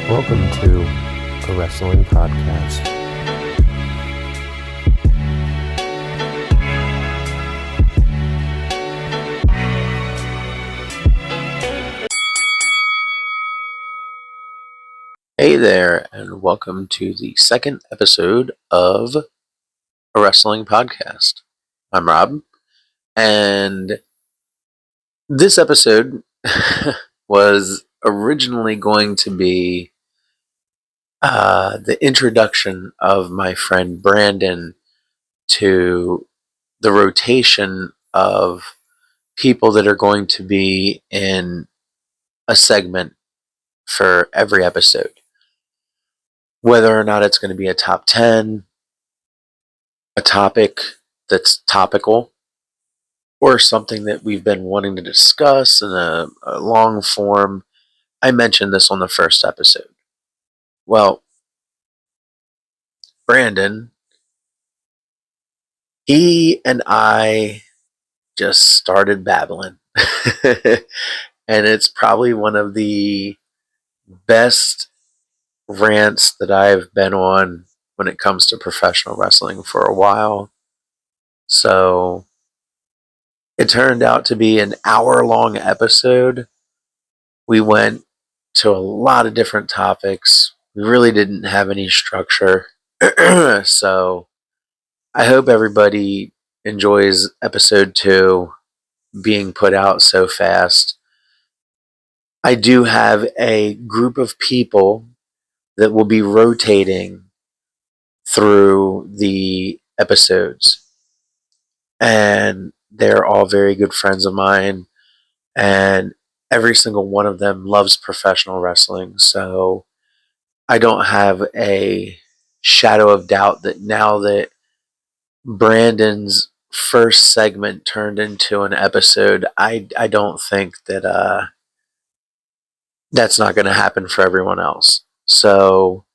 Welcome to a wrestling podcast. Hey there, and welcome to the second episode of a wrestling podcast. I'm Rob, and this episode was originally going to be the introduction of my friend Brandon to the rotation of people that are going to be in a segment for every episode. Whether or not it's going to be a top 10, a topic that's topical, or something that we've been wanting to discuss in a long form. I mentioned this on the first episode. Well, Brandon, he and I just started babbling. And it's probably one of the best rants that I've been on when it comes to professional wrestling for a while. So it turned out to be an hour-long episode. We went to a lot of different topics. We really didn't have any structure. So I hope everybody enjoys episode 2 being put out so fast. I do have a group of people that will be rotating through the episodes. And they're all very good friends of mine. And every single one of them loves professional wrestling. So I don't have a shadow of doubt that now that Brandon's first segment turned into an episode, I don't think that that's not going to happen for everyone else. So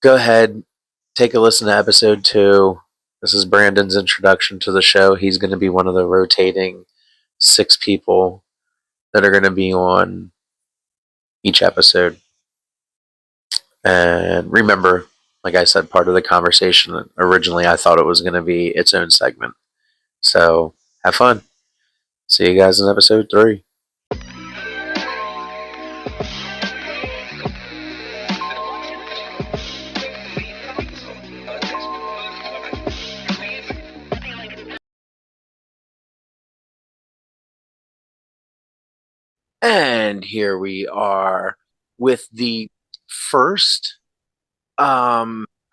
go ahead, take a listen to episode 2. This is Brandon's introduction to the show. He's going to be one of the rotating 6 people that are going to be on each episode. And remember, like I said, part of the conversation, originally I thought it was going to be its own segment. So have fun. See you guys in episode 3. And here we are with the first, I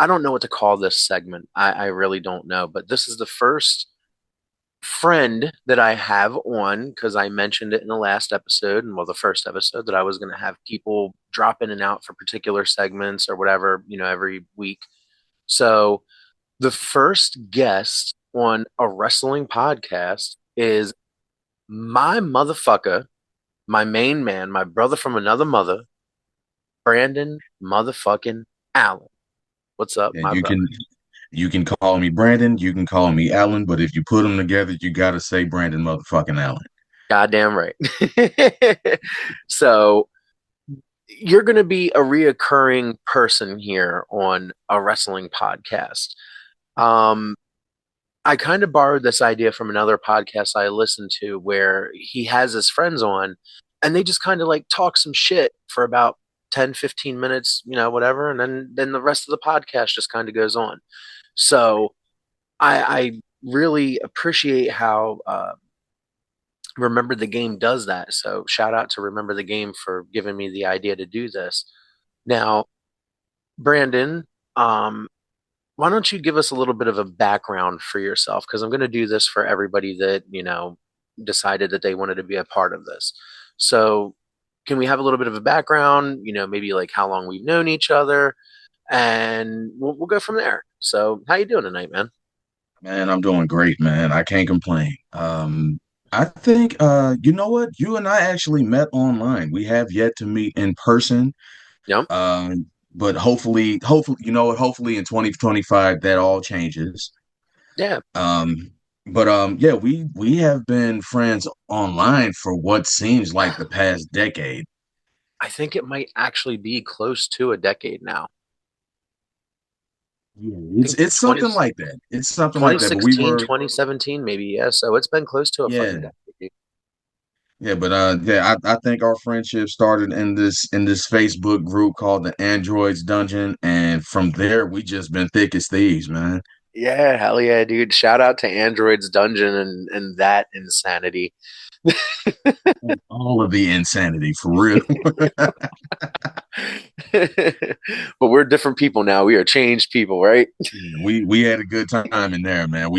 don't know what to call this segment. I really don't know, but this is the first friend that I have on, because I mentioned it in the last episode, and well, the first episode, that I was going to have people drop in and out for particular segments or whatever, every week. So the first guest on a wrestling podcast is my motherfucker, my main man, my brother from another mother, Brandon motherfucking Allen. What's up, And my you brother? can call me Brandon, you can call me Allen, but if you put them together, you got to say Brandon motherfucking Allen. Goddamn right. So you're going to be a reoccurring person here on a wrestling podcast. Um, I kind of borrowed this idea from another podcast I listened to where he has his friends on and they just kind of like talk some shit for about 10, 15 minutes, whatever. And then the rest of the podcast just kind of goes on. So I really appreciate how Remember the Game does that. So shout out to Remember the Game for giving me the idea to do this. Now, Brandon, um, why don't you give us a little bit of a background for yourself? Because I'm going to do this for everybody that, decided that they wanted to be a part of this. So, can we have a little bit of a background, maybe like how long we've known each other, and we'll go from there. So, how you doing tonight, man? Man, I'm doing great, man. I can't complain. I think you know what? You and I actually met online. We have yet to meet in person. Yep. But hopefully, you know what? Hopefully in 2025 that all changes. Yeah. But yeah, we have been friends online for what seems like the past decade. I think it might actually be close to a decade now. Yeah, I it's think it's 20 something like that. It's something like that. But we 2016, were, 2017, maybe. Yeah. So it's been close to a fucking yeah, decade. yeah. But yeah, I think our friendship started in this Facebook group called the Androids Dungeon, and from there we just been thick as thieves, man. Yeah, hell yeah, dude. Shout out to Android's Dungeon and that insanity. All of the insanity for real. But we're different people now. We are changed people, right? Yeah, we had a good time in there, man.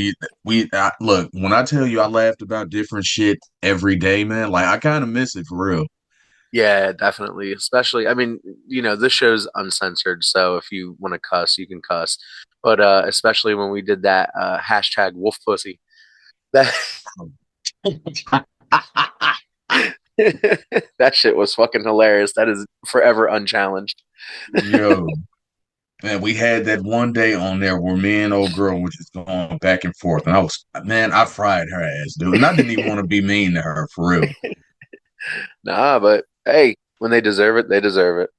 Look, when I tell you I laughed about different shit every day, man, like I kind of miss it for real. Yeah, definitely. Especially, I mean, this show's uncensored, so if you want to cuss, you can cuss. But especially when we did that hashtag wolf pussy. That that shit was fucking hilarious. That is forever unchallenged. Yo, man, we had that one day on there where me and old girl were just going back and forth, and I fried her ass, dude, and I didn't even want to be mean to her for real. Nah, but hey, when they deserve it, they deserve it.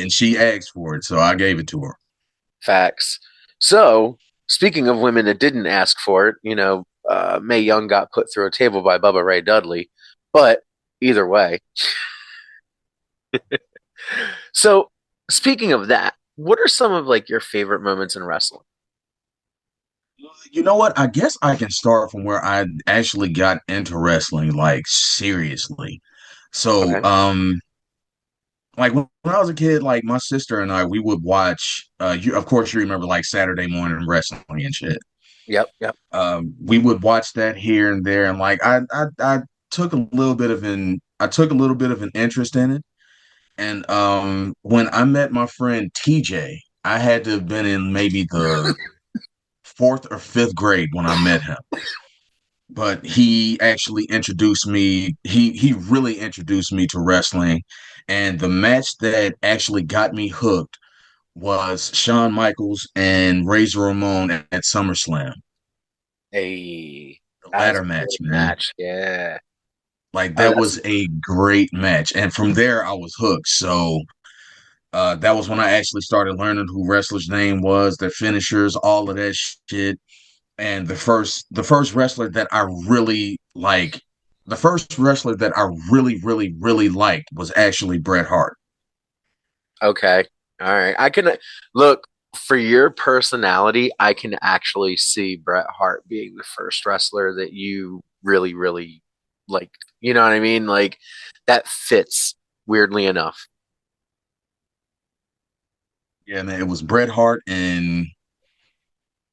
And she asked for it, so I gave it to her. Facts. So, speaking of women that didn't ask for it, Mae Young got put through a table by Bubba Ray Dudley. But either way. So, speaking of that, what are some of like your favorite moments in wrestling? You know what? I guess I can start from where I actually got into wrestling, like seriously. So, Okay. like when I was a kid, like my sister and I, we would watch. Of course, you remember like Saturday morning wrestling and shit. Yep. Yep. We would watch that here and there, and like I took a little bit of I took a little bit of an interest in it. And when I met my friend TJ, I had to have been in maybe the fourth or fifth grade when I met him. But he actually introduced me. He really introduced me to wrestling, and the match that actually got me hooked was Shawn Michaels and Razor Ramon at SummerSlam. Hey, The that's ladder a match, great man. match. Yeah. Like Oh, that that's was a great match. And from there I was hooked. So that was when I actually started learning who wrestlers' name was, their finishers, all of that shit. And the first wrestler that I really like, the first wrestler that I really, really, really liked was actually Bret Hart. okay. All right. I can look for your personality. I can actually see Bret Hart being the first wrestler that you really, really like. You know what I mean? Like that fits weirdly enough. Yeah, man, it was Bret Hart, and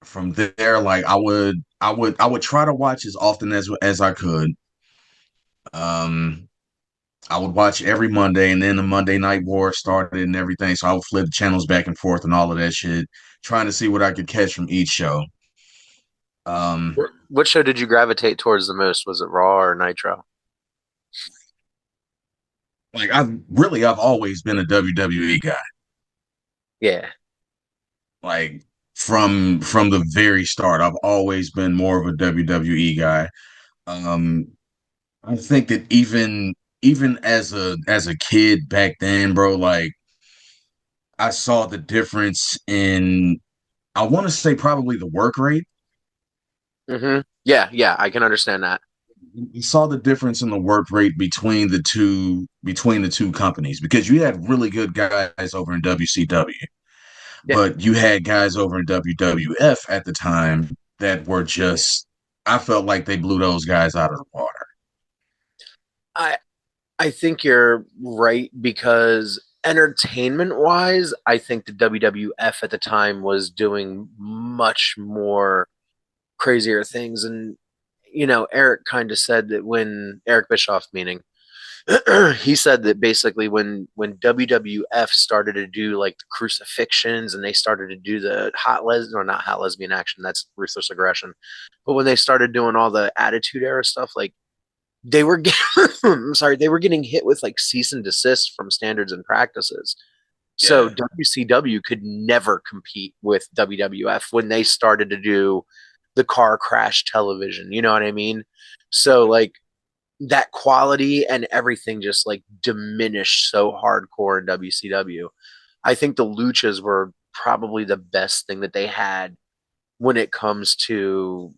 from there, like I would try to watch as often as I could. Um, I would watch every Monday, and then the Monday Night War started and everything. So I would flip the channels back and forth and all of that shit, trying to see what I could catch from each show. Um, What show did you gravitate towards the most? Was it Raw or Nitro? like I've always been a WWE guy. Yeah. Like from the very start, I've always been more of a WWE guy. Um, I think that even as a kid back then, bro, like I saw the difference in, I want to say probably the work rate. Yeah, yeah, I can understand that. You saw the difference in the work rate between the two companies because you had really good guys over in WCW, Yeah. but you had guys over in WWF at the time that were just, I felt like they blew those guys out of the water. I I think you're right because entertainment wise, I think the WWF at the time was doing much more crazier things. And, Eric kind of said that when Eric Bischoff, meaning, he said that basically when WWF started to do like the crucifixions and they started to do the or not hot lesbian action, that's ruthless aggression. But when they started doing all the attitude era stuff, like they were I'm sorry, they were getting hit with like cease and desist from standards and practices. So Yeah. WCW could never compete with WWF when they started to do the car crash television. You know what I mean? So like that quality and everything just like diminished so hardcore in WCW. I think the luchas were probably the best thing that they had when it comes to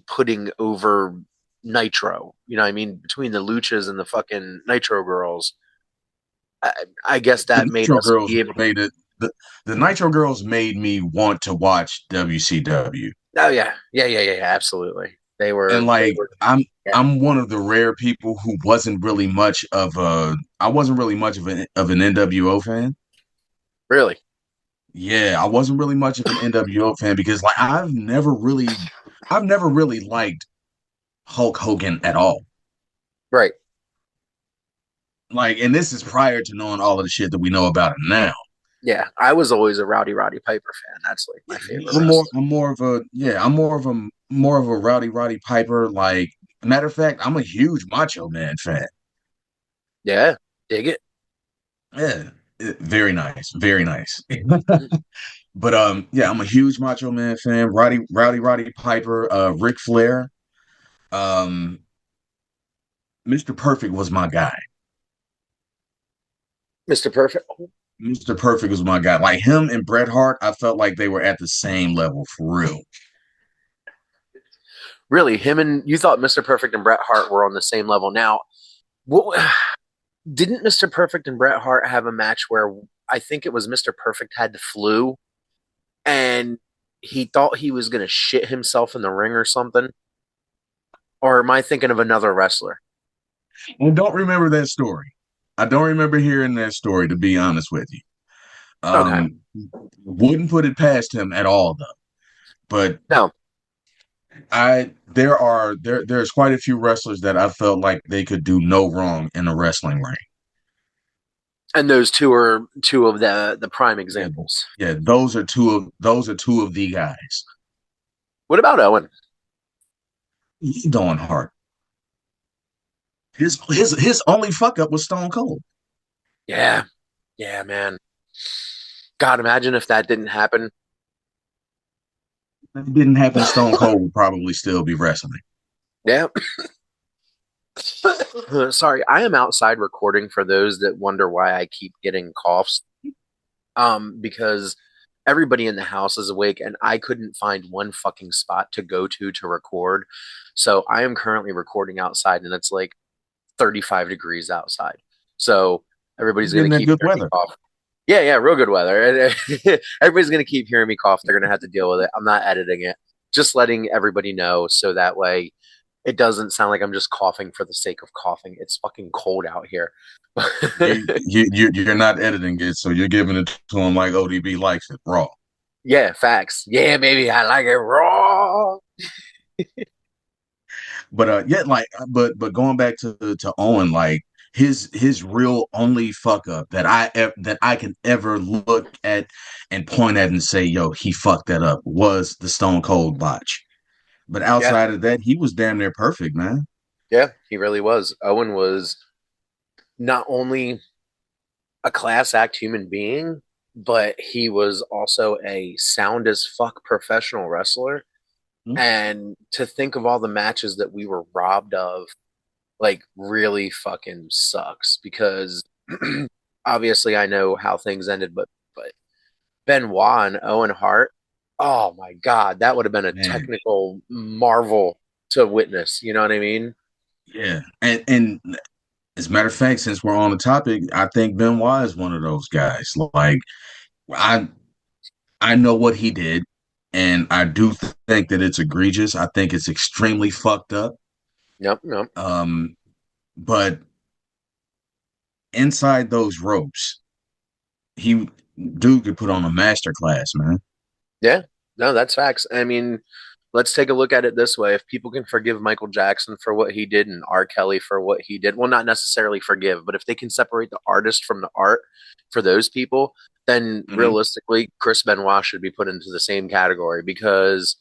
putting over Nitro. You know what I mean? Between the luchas and the fucking Nitro girls, I, I guess The that made Nitro us Girls be able to. made it. The Nitro Girls made me want to watch WCW. Oh yeah, yeah, yeah, yeah, yeah, absolutely. They And were, they like were, yeah, I'm one of the rare people who wasn't really much of a I wasn't really much of an NWO fan. really, Yeah, I wasn't really much of an NWO fan because like I've never really liked Hulk Hogan at all. right. Like, and this is prior to knowing all of the shit that we know about him now. Yeah, I was always a Roddy Piper fan. That's like my favorite wrestler. I'm more of a yeah, more of a Rowdy Piper. Like, matter of fact, I'm a huge Macho Man fan. Yeah, dig it. Yeah, very nice, very nice. Mhm. But yeah, I'm a huge Macho Man fan. Roddy Piper, Ric Flair, um, Mr. Perfect was my guy. Mr. Perfect. Mr. Perfect was my guy. Like him and Bret Hart, I felt like they were at the same level for real. Really, him and you thought Mr. Perfect and Bret Hart were on the same level. Now, what didn't Mr. Perfect and Bret Hart have a match where I think it was Mr. Perfect had the flu and he thought he was going to shit himself in the ring or something? Or am I thinking of another wrestler? I don't remember that story. I don't remember hearing that story, to be honest with you. Okay. Um, wouldn't put it past him at all, though. But No. there's quite a few wrestlers that I felt like they could do no wrong in a wrestling ring. And those two are two of the prime Yeah, examples. yeah, those are two of the guys. What about Owen? Dawn Hart. His only fuck up was Stone Cold. Yeah. Yeah, man. God, imagine if that didn't happen. If it didn't happen, Stone Cold would probably still be wrestling. Yeah. Sorry, I am outside recording for those that wonder why I keep getting coughs. Because everybody in the house is awake and I couldn't find one fucking spot to go to record. So I am currently recording outside and it's like 35 degrees outside. So everybody's You're going getting to that keep good hearing me weather. cough. Yeah, yeah, real good weather. Everybody's going to keep hearing me cough. They're going to have to deal with it. I'm not editing it. Just letting everybody know so that way it doesn't sound like I'm just coughing for the sake of coughing. It's fucking cold out here. You're not editing it, so you're giving it to him like ODB likes it raw. Yeah, facts. Yeah, baby, I like it raw. But yeah, like but going back to Owen, like his real only fuck up that I can ever look at and point at and say, yo, he fucked that up was the Stone Cold botch. But Yeah, outside of that, he was damn near perfect, man. yeah, he really was. Owen was not only a class act human being, but he was also a sound as fuck professional wrestler. And to think of all the matches that we were robbed of, like, really fucking sucks because obviously I know how things ended, but Benoit and Owen Hart, oh my god, that would have been a Man, technical marvel to witness. You know what I mean? yeah. And as a matter of fact, since we're on the topic, I think Benoit is one of those guys. Like I I know what he did, and I do think that it's egregious. I think it's extremely fucked up. Nope, nope. Um, but inside those ropes, he dude could put on a master class, man. Yeah, no, that's facts. I mean, let's take a look at it this way. If people can forgive Michael Jackson for what he did and R. Kelly for what he did, well, not necessarily forgive, but if they can separate the artist from the art for those people, then Mm-hmm. realistically, Chris Benoit should be put into the same category because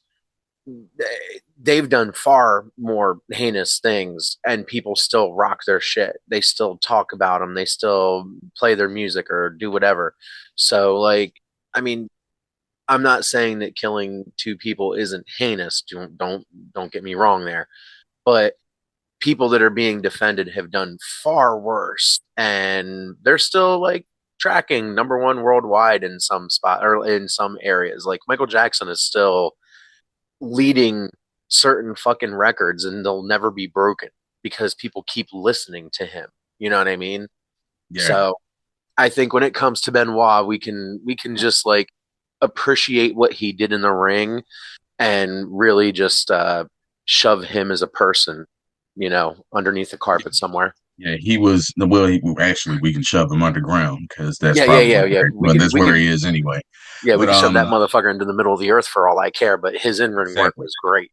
they've done far more heinous things and people still rock their shit. They still talk about them. They still play their music or do whatever. So, like, I mean, I'm not saying that killing two people isn't heinous. Don't get me wrong there, but people that are being defended have done far worse, and they're still like tracking number one worldwide in some spot or in some areas. Like Michael Jackson is still leading certain fucking records, and they'll never be broken because people keep listening to him. You know what I mean? Yeah. So I think when it comes to Benoit, we can just like appreciate what he did in the ring and really just shove him as a person, underneath the carpet somewhere. Yeah, he was well. Actually, we can shove him underground because that's Yeah, yeah, probably yeah, yeah. where, We well, could that's we where could he is anyway. yeah, we But could shove that motherfucker into the middle of the earth for all I care. But his in ring work exactly. was great.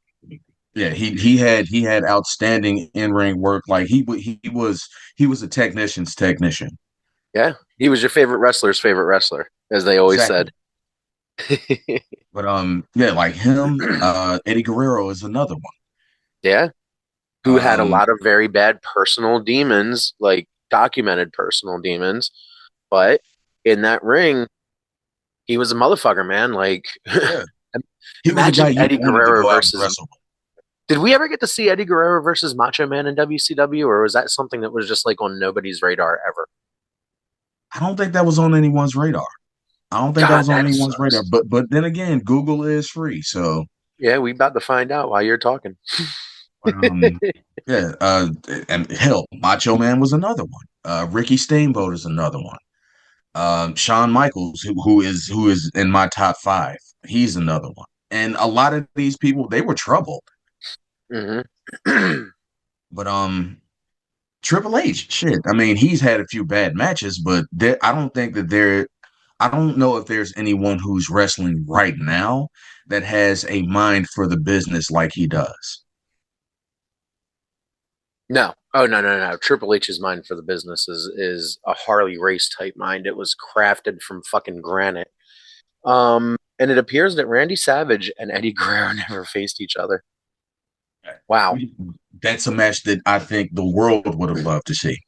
Yeah, he had outstanding in ring work. Like he was a technician's technician. Yeah, he was your favorite wrestler's favorite wrestler, as they always Exactly. said. But yeah, like him, Eddie Guerrero is another one. Yeah, who had a Um, lot of very bad personal demons, like documented personal demons, but in that ring, he was a motherfucker, man. Like, yeah, he was a guy imagine you Eddie wanted to Guerrero go out and versus. wrestle with. Did we ever get to see Eddie Guerrero versus Macho Man in WCW, or was that something that was just like on nobody's radar ever? I don't think that was on anyone's radar. I don't think that God, was on that anyone's radar. sucks. But then again, Google is free, so Yeah, we about to find out while you're talking. um, yeah. And hell, Macho Man was another one. Ricky Steamboat is another one. Shawn Michaels, who is in my top five, he's another one. And a lot of these people, they were troubled. hmm But Triple H, shit. I mean, he's had a few bad matches, but I don't think that I don't know if there's anyone who's wrestling right now that has a mind for the business like he does. No. Oh no. Triple H's mind for the business is a Harley race type mind. It was crafted from fucking granite. And it appears that Randy Savage and Eddie Guerrero never faced each other. Wow. That's a match that I think the world would have loved to see.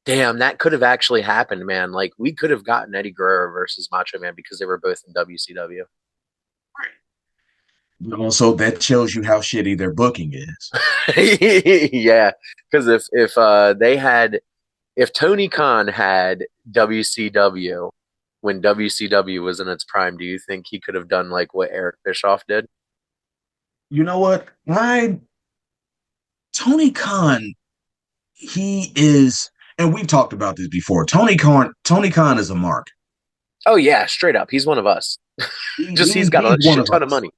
Damn, that could have actually happened, man. Like we could have gotten Eddie Guerrero versus Macho Man because they were both in WCW. But also, that shows you how shitty their booking is. Yeah, because if Tony Khan had WCW when WCW was in its prime, do you think he could have done like what Eric Bischoff did? You know what? Tony Khan, he is, and we've talked about this before. Tony Khan is a mark. Oh yeah, straight up, he's one of us. Just he's got He's a one shit of ton of us. money.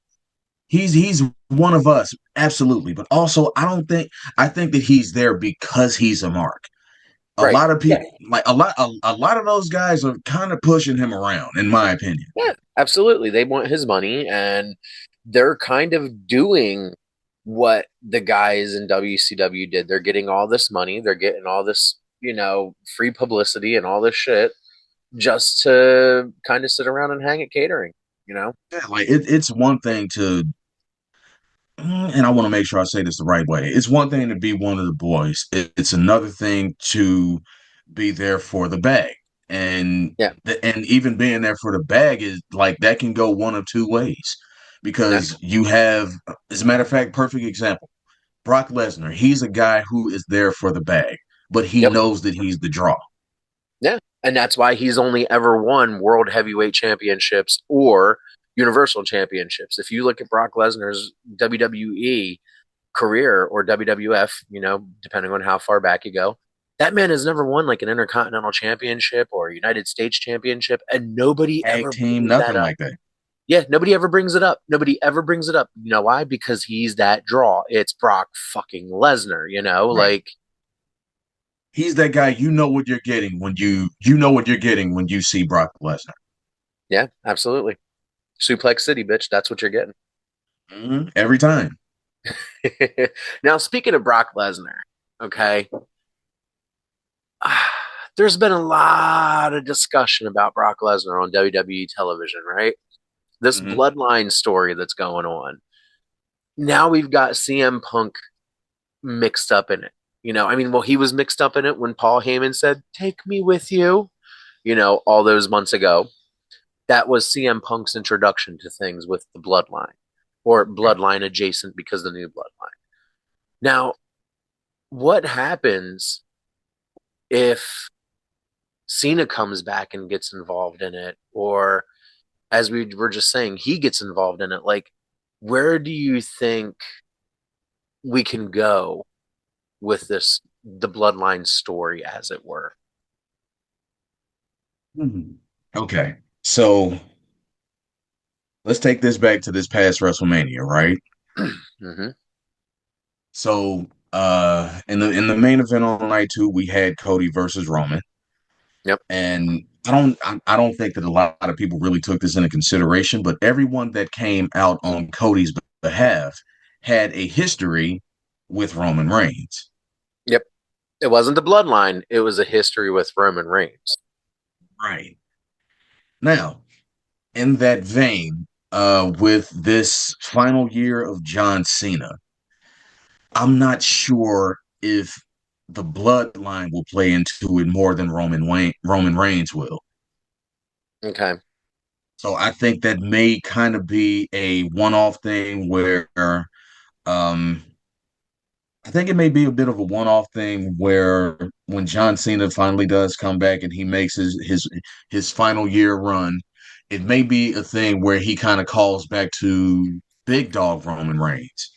He's one of us, absolutely. But also, I think that he's there because he's a mark. A Right. lot of Yeah. people, like a lot of those guys are kind of pushing him around, in my opinion. Yeah. Absolutely. They want his money, and they're kind of doing what the guys in WCW did. They're getting all this money. They're getting all this, free publicity and all this shit just to kind of sit around and hang at catering, you know? Yeah, like it's one thing to, and I want to make sure I say this the right way. It's one thing to be one of the boys. It's another thing to be there for the bag, and Yeah. and even being there for the bag is like that can go one of two ways, Yeah. because you have, as a matter of fact, perfect example. Brock Lesnar. He's a guy who is there for the bag, but he Yep. knows that he's the draw. Yeah. And that's why he's only ever won world heavyweight championships or universal championships. If you look at Brock Lesnar's WWE career or WWF, depending on how far back you go, that man has never won like an intercontinental championship or a United States championship. And nobody Tag ever team, brings that nothing up. like that. Yeah, nobody ever brings it up. Nobody ever brings it up. You know why? Because he's that draw. It's Brock fucking Lesnar, Right. like, He's that guy. You know what you're getting when you know what you're getting when you see Brock Lesnar. yeah, absolutely. Suplex City, bitch. That's what you're getting. Every time. Now, speaking of Brock Lesnar, okay, there's been a lot of discussion about Brock Lesnar on WWE television, right? This hmm bloodline story that's going on. Now we've got CM Punk mixed up in it. Well, he was mixed up in it when Paul Heyman said, "Take me with you," all those months ago. That was CM Punk's introduction to things with the bloodline or Right. bloodline adjacent because the new bloodline. Now, what happens if Cena comes back and gets involved in it, or as we were just saying, he gets involved in it? Like, where do you think we can go with this, the bloodline story, as it were? Mhm. Okay, so let's take this back to this past WrestleMania, right? Hmm. So, in the main event on night two, we had Cody versus Roman, Yep. and I don't think that a lot of people really took this into consideration, but everyone that came out on Cody's behalf had a history with Roman Reigns. Yep. It wasn't the bloodline, it was a history with Roman Reigns. Right. Now, in that vein, with this final year of John Cena, I'm not sure if the bloodline will play into it more than Roman Reigns will. Okay. So I think that may kind of be a one-off thing where um I think it may be a bit of a one-off thing where when John Cena finally does come back and he makes his final year run, it may be a thing where he kind of calls back to big dog Roman Reigns.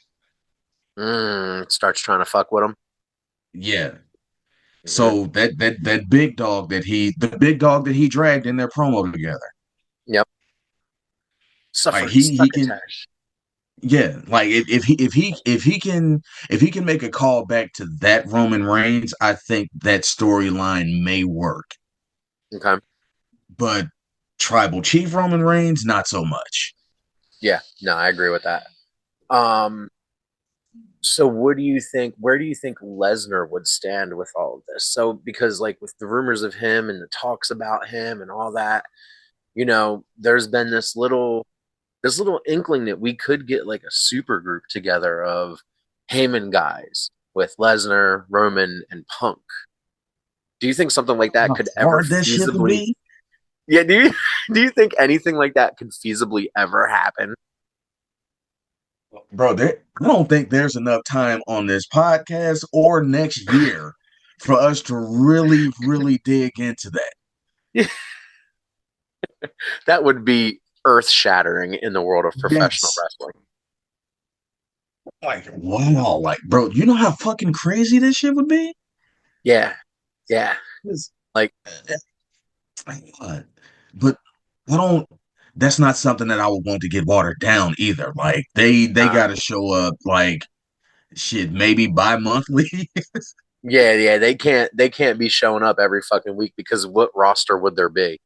Starts trying to fuck with him. Yeah. Hmm. So that big dog the big dog that he dragged in their promo together. Yep. Like Suffer he can succotash. yeah, like if he can make a call back to that Roman Reigns, I think that storyline may work. Okay. But Tribal Chief Roman Reigns, not so much. Yeah. No, I agree with that. Um, so what do you think? Where do you think Lesnar would stand with all of this? So because like with the rumors of him and the talks about him and all that, there's been this little inkling that we could get like a super group together of Heyman guys with Lesnar, Roman, and Punk. Do you think something like that How could ever hard that shit would feasibly? be, Yeah, do you think anything like that could feasibly ever happen? bro. I don't think there's enough time on this podcast or next year for us to really, really dig into that. That would be earth shattering in the world of professional Yes, wrestling. like wow, like bro, you know how fucking crazy this shit would be? Yeah, yeah. It's- Like, uh, But I don't. That's not something that I would want to get watered down either. Like they uh, got to show up like shit, maybe bi-monthly. yeah, yeah. They can't be showing up every fucking week because what roster would there be?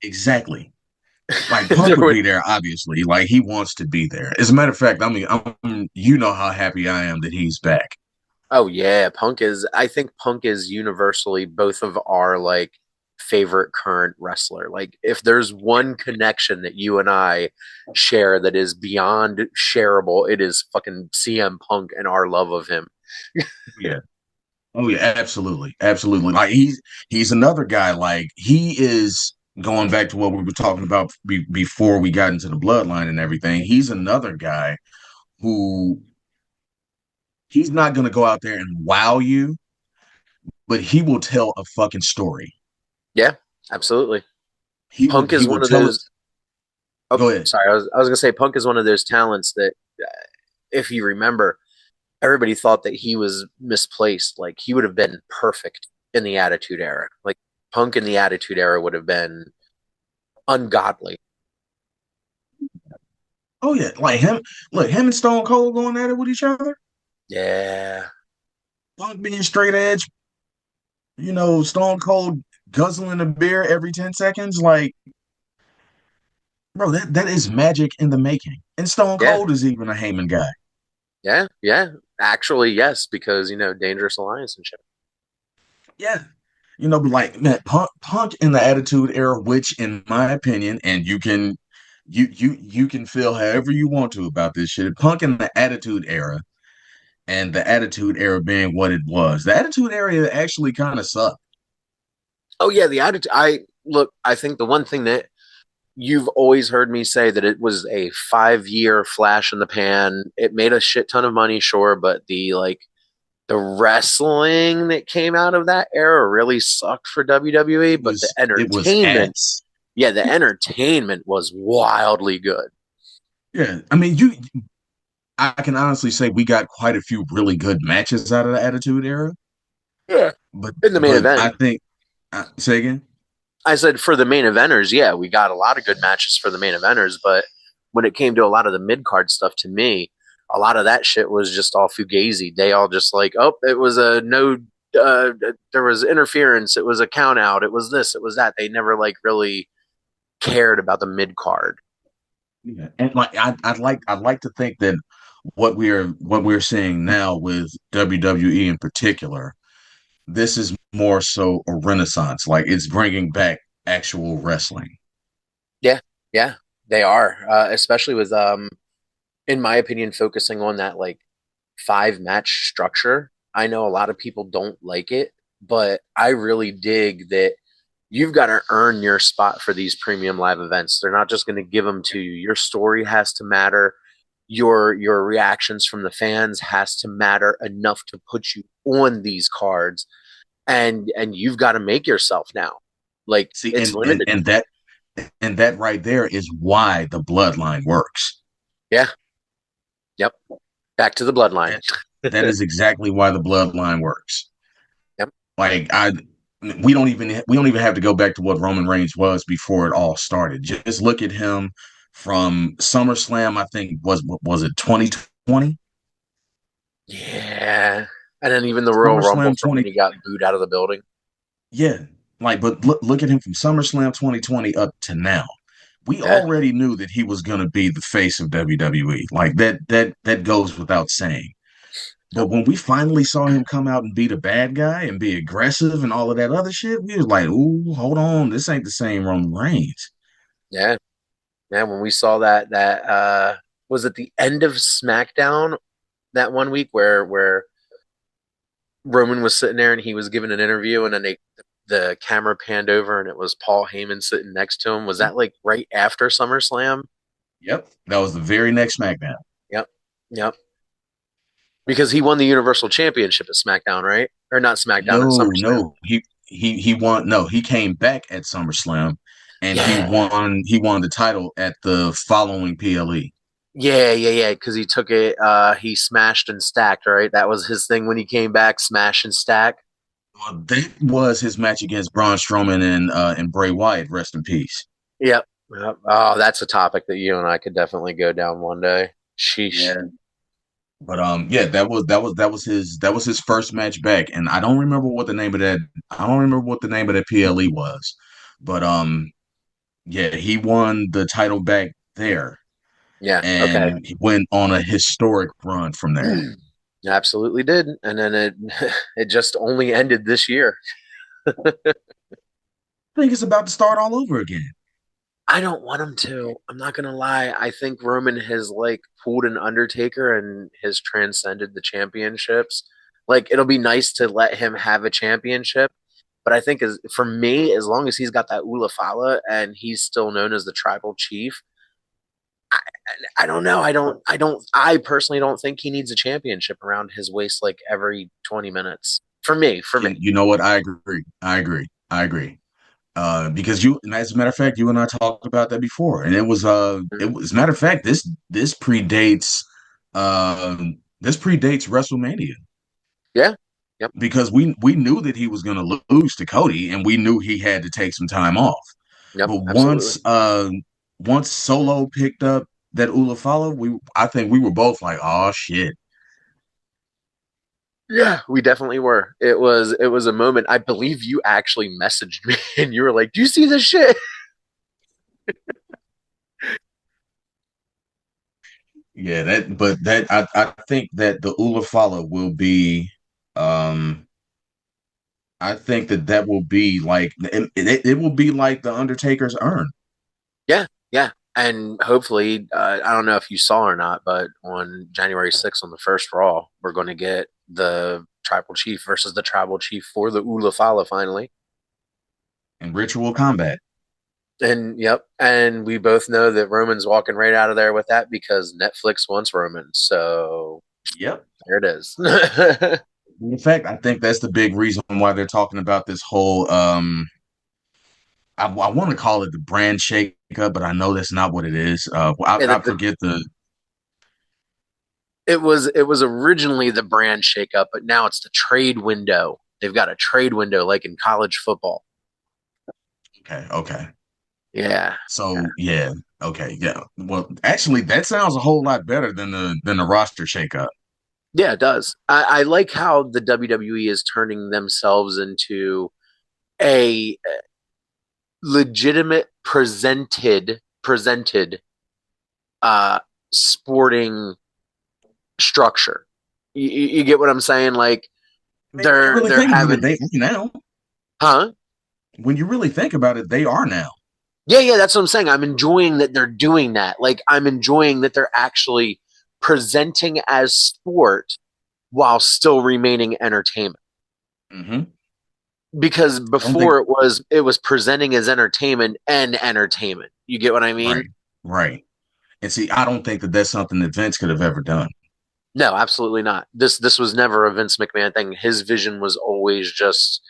Exactly. Like Punk There would would. be there, obviously. Like he wants to be there. As a matter of fact, I mean, you know how happy I am that he's back. Oh yeah, Punk is. I think Punk is universally both of our like favorite current wrestler. Like, if there's one connection that you and I share that is beyond shareable, it is fucking CM Punk and our love of him. Yeah. Oh yeah, absolutely, absolutely. Like he's another guy. Like he is going back to what we were talking about before we got into the bloodline and everything. He's another guy who he's not going to go out there and wow you, but he will tell a fucking story. Yeah, absolutely. Punk He is will one of tell it. those. Oh, Go ahead. sorry. I was gonna say Punk is one of those talents that, if you remember, everybody thought that he was misplaced. Like, he would have been perfect in the Attitude Era. Like, Punk in the Attitude Era would have been ungodly. Oh yeah, like him. Look, him and Stone Cold going at it with each other. Yeah, Punk being straight edge. Stone Cold guzzling a beer every 10 seconds. Like, bro, that is magic in the making. And Stone yeah, Cold is even a Heyman guy. yeah, yeah. Actually, yes, because Dangerous Alliance and shit. Yeah. But like man, Punk in the Attitude Era, which in my opinion, and you can feel however you want to about this shit. Punk in the Attitude Era and the Attitude Era being what it was. The Attitude Era actually kind of sucked. Oh yeah, the Attitude. I look. I think the one thing that you've always heard me say that it was a 5-year flash in the pan. It made a shit ton of money, sure, but the like The wrestling that came out of that era really sucked for WWE, but the It was entertainment, ass. yeah, the entertainment was wildly good. Yeah, I mean, I can honestly say we got quite a few really good matches out of the Attitude Era, Yeah. but In the main I event, think say again. I said for the main eventers, yeah, we got a lot of good matches for the main eventers, but when it came to a lot of the mid card stuff, to me, a lot of that shit was just all fugazi. They all just like, oh, it was a no, there was interference, it was a count out, it was this, it was that. They never like really cared about the mid card. Yeah. And like I'd like to think that what we're seeing now with WWE in particular, this is more so a renaissance. Like it's bringing back actual wrestling. Yeah, yeah, they are, especially with in my opinion, focusing on that like five match structure. I know a lot of people don't like it, but I really dig that you've got to earn your spot for these premium live events. They're not just going to give them to you. Your story has to matter. Your reactions from the fans has to matter enough to put you on these cards, and you've got to make yourself now. Like See, it's limited. and that right there is why the bloodline works. Yeah. Yep. Back to the bloodline. That that is exactly why the bloodline works. Yep. Like we don't even have to go back to what Roman Reigns was before it all started. Just look at him from SummerSlam. I think was it 2020? Yeah. And then even the Royal Rumble SummerSlam from when 20. he got booed out of the building. Yeah, like but look at him from SummerSlam 2020 up to now. We Yeah. already knew that he was going to be the face of WWE. Like that goes without saying. But Yep. when we finally saw him come out and be the bad guy and be aggressive and all of that other shit, we was like, "Ooh, hold on, this ain't the same Roman Reigns." Yeah. Yeah. When we saw that was at the end of SmackDown that one week where Roman was sitting there and he was giving an interview and then the camera panned over and it was Paul Heyman sitting next to him. Was that like right after SummerSlam? Yep, that was the very next SmackDown. Yep. Yep. Because he won the Universal Championship at SmackDown, right? Or not SmackDown at No, SummerSlam. no, he won. No, he came back at SummerSlam, and Yeah. he won the title at the following PLE. Yeah. Because he took it. He smashed and stacked. Right, that was his thing when he came back. Smash and stack. Well, that was his match against Braun Strowman and Bray Wyatt. Rest in peace. Yep. Yep. Oh, that's a topic that you and I could definitely go down one day. Sheesh. Yeah. But yeah, that was his first match back, and I don't remember what the name of that I don't remember what the name of that PLE was, but yeah, he won the title back there, Yeah. Okay. and he went on a historic run from there. Absolutely did, and then it it just only ended this year. I think it's about to start all over again. I don't want him to. I'm not gonna lie. I think Roman has like pulled an Undertaker and has transcended the championships. Like it'll be nice to let him have a championship, but I think as for me, as long as he's got that Ula Fala and he's still known as the tribal chief, I, I don't know. I personally don't think he needs a championship around his waist like every 20 minutes. For me. You know what? I agree. I agree. Because you, and as a matter of fact, you and I talked about that before, and it was, as a matter of fact, this predates WrestleMania Yeah. Yep. because we knew that he was going to lose to Cody, and we knew he had to take some time off. Yep. But Absolutely. once Solo picked up that Ula Fala, we I think we were both like, oh shit, Yeah, we definitely were. It was a moment. I believe you actually messaged me and you were like, "Do you see this shit?" yeah, that. But that I think that the Ula Fala will be um I think that that will be like it will be like the Undertaker's urn. Yeah, yeah. And hopefully, I don't know if you saw or not, but on January 6th on the first Raw, we're going to get the Tribal Chief versus the Tribal Chief for the Ula Fala finally. And Ritual Combat. And yep, and we both know that Roman's walking right out of there with that because Netflix wants Roman. So Yep. there it is. In fact, I think that's the big reason why they're talking about this whole I want to call it the brand shakeup, but I know that's not what it is. Yeah, I forget the it was originally the brand shakeup, but now it's the trade window. They've got a trade window like in college football. okay. Yeah. So yeah, okay, yeah. Well, actually, that sounds a whole lot better than the roster shakeup. Yeah, it does. I like how the WWE is turning themselves into a legitimate presented uh sporting structure. You get what I'm saying? Like I mean, when you really they're think about it, having, they now. huh? When you really think about it, they are now. Yeah, yeah, that's what I'm saying. I'm enjoying that they're doing that. Like I'm enjoying that they're actually presenting as sport while still remaining entertainment. Hmm. Because I don't think before it was presenting as entertainment and entertainment. You get what I mean? right, right. And see, I don't think that that's something that Vince could have ever done. No, absolutely not. This was never a Vince McMahon thing. His vision was always just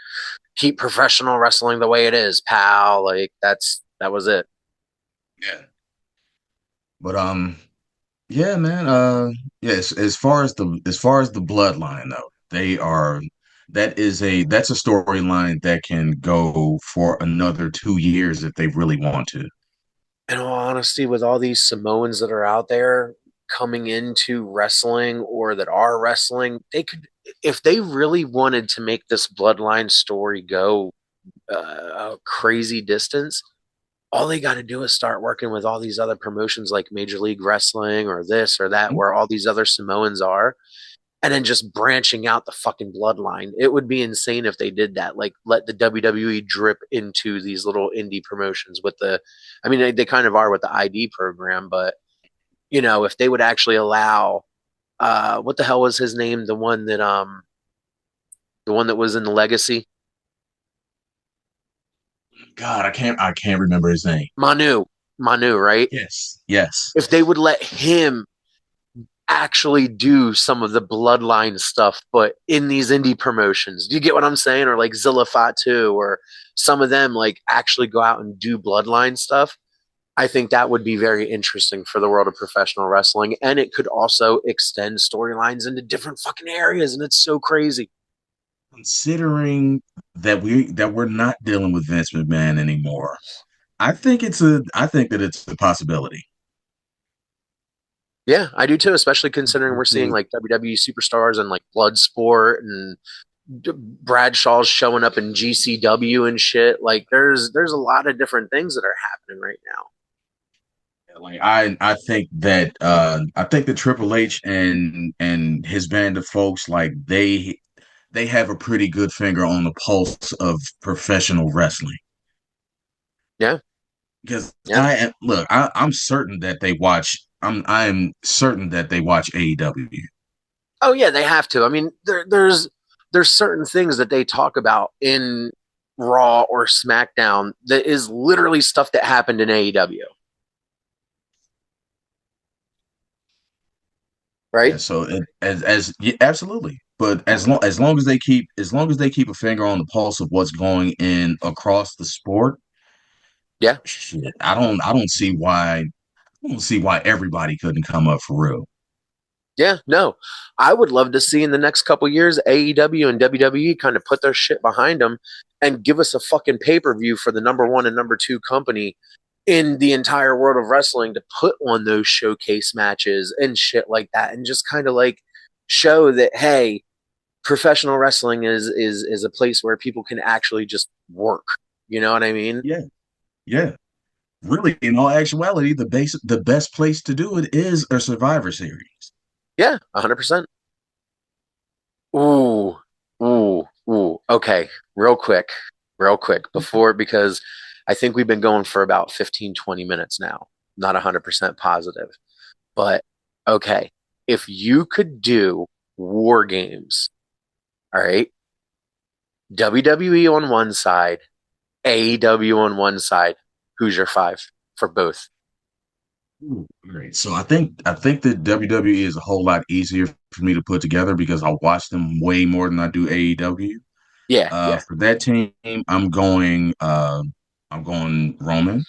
keep professional wrestling the way it is, pal. Like that was it. Yeah. But yeah, man. Yes. As far as the bloodline though, they are. That's a storyline that can go for another 2 years if they really want to. In all honesty, with all these Samoans that are out there coming into wrestling or that are wrestling, they could, if they really wanted to make this bloodline story go a crazy distance, all they got to do is start working with all these other promotions like Major League Wrestling or this or that, Mhm. where all these other Samoans are, and then just branching out the fucking bloodline. It would be insane if they did that. Like let the WWE drip into these little indie promotions with the, I mean, they kind of are with the ID program, but if they would actually allow, what the hell was his name? The one that was in the Legacy, God, I can't remember his name. Manu, Manu, right? Yes. Yes. If they would let him actually do some of the bloodline stuff, but in these indie promotions. Do you get what I'm saying? Or like Zilla Fatu or some of them like actually go out and do bloodline stuff. I think that would be very interesting for the world of professional wrestling. And it could also extend storylines into different fucking areas. And it's so crazy. Considering that we're not dealing with Vince McMahon anymore, I think that it's a possibility. Yeah, I do too, especially considering we're seeing like WWE superstars and like Bloodsport and Bradshaw's showing up in GCW and shit. Like there's a lot of different things that are happening right now. Like I think that Triple H and his band of folks like they have a pretty good finger on the pulse of professional wrestling. Yeah, Because yeah. I'm certain that they watch. I'm certain that they watch AEW. Oh yeah, they have to. I mean, there's certain things that they talk about in Raw or SmackDown that is literally stuff that happened in AEW, Yeah, right? so yeah, absolutely. But as long as they keep a finger on the pulse of what's going in across the sport, Yeah. shit, I don't see why everybody couldn't come up for real. Yeah, no. I would love to see in the next couple years AEW and WWE kind of put their shit behind them and give us a fucking pay-per-view for the number 1 and number 2 company in the entire world of wrestling to put on those showcase matches and shit like that and just kind of like show that hey, professional wrestling is a place where people can actually just work. You know what I mean? Yeah, yeah. Really, in all actuality, the best place to do it is a Survivor Series. Yeah, 100%. Ooh, ooh. Okay, real quick before because I think we've been going for about 15, 20 minutes now. Not 100% positive. But okay, if you could do war games, all right, WWE on one side, AEW on one side, who's your five for both? Ooh, great. So I think that WWE is a whole lot easier for me to put together because I watch them way more than I do AEW. Yeah, yeah. For that team, I'm going Roman.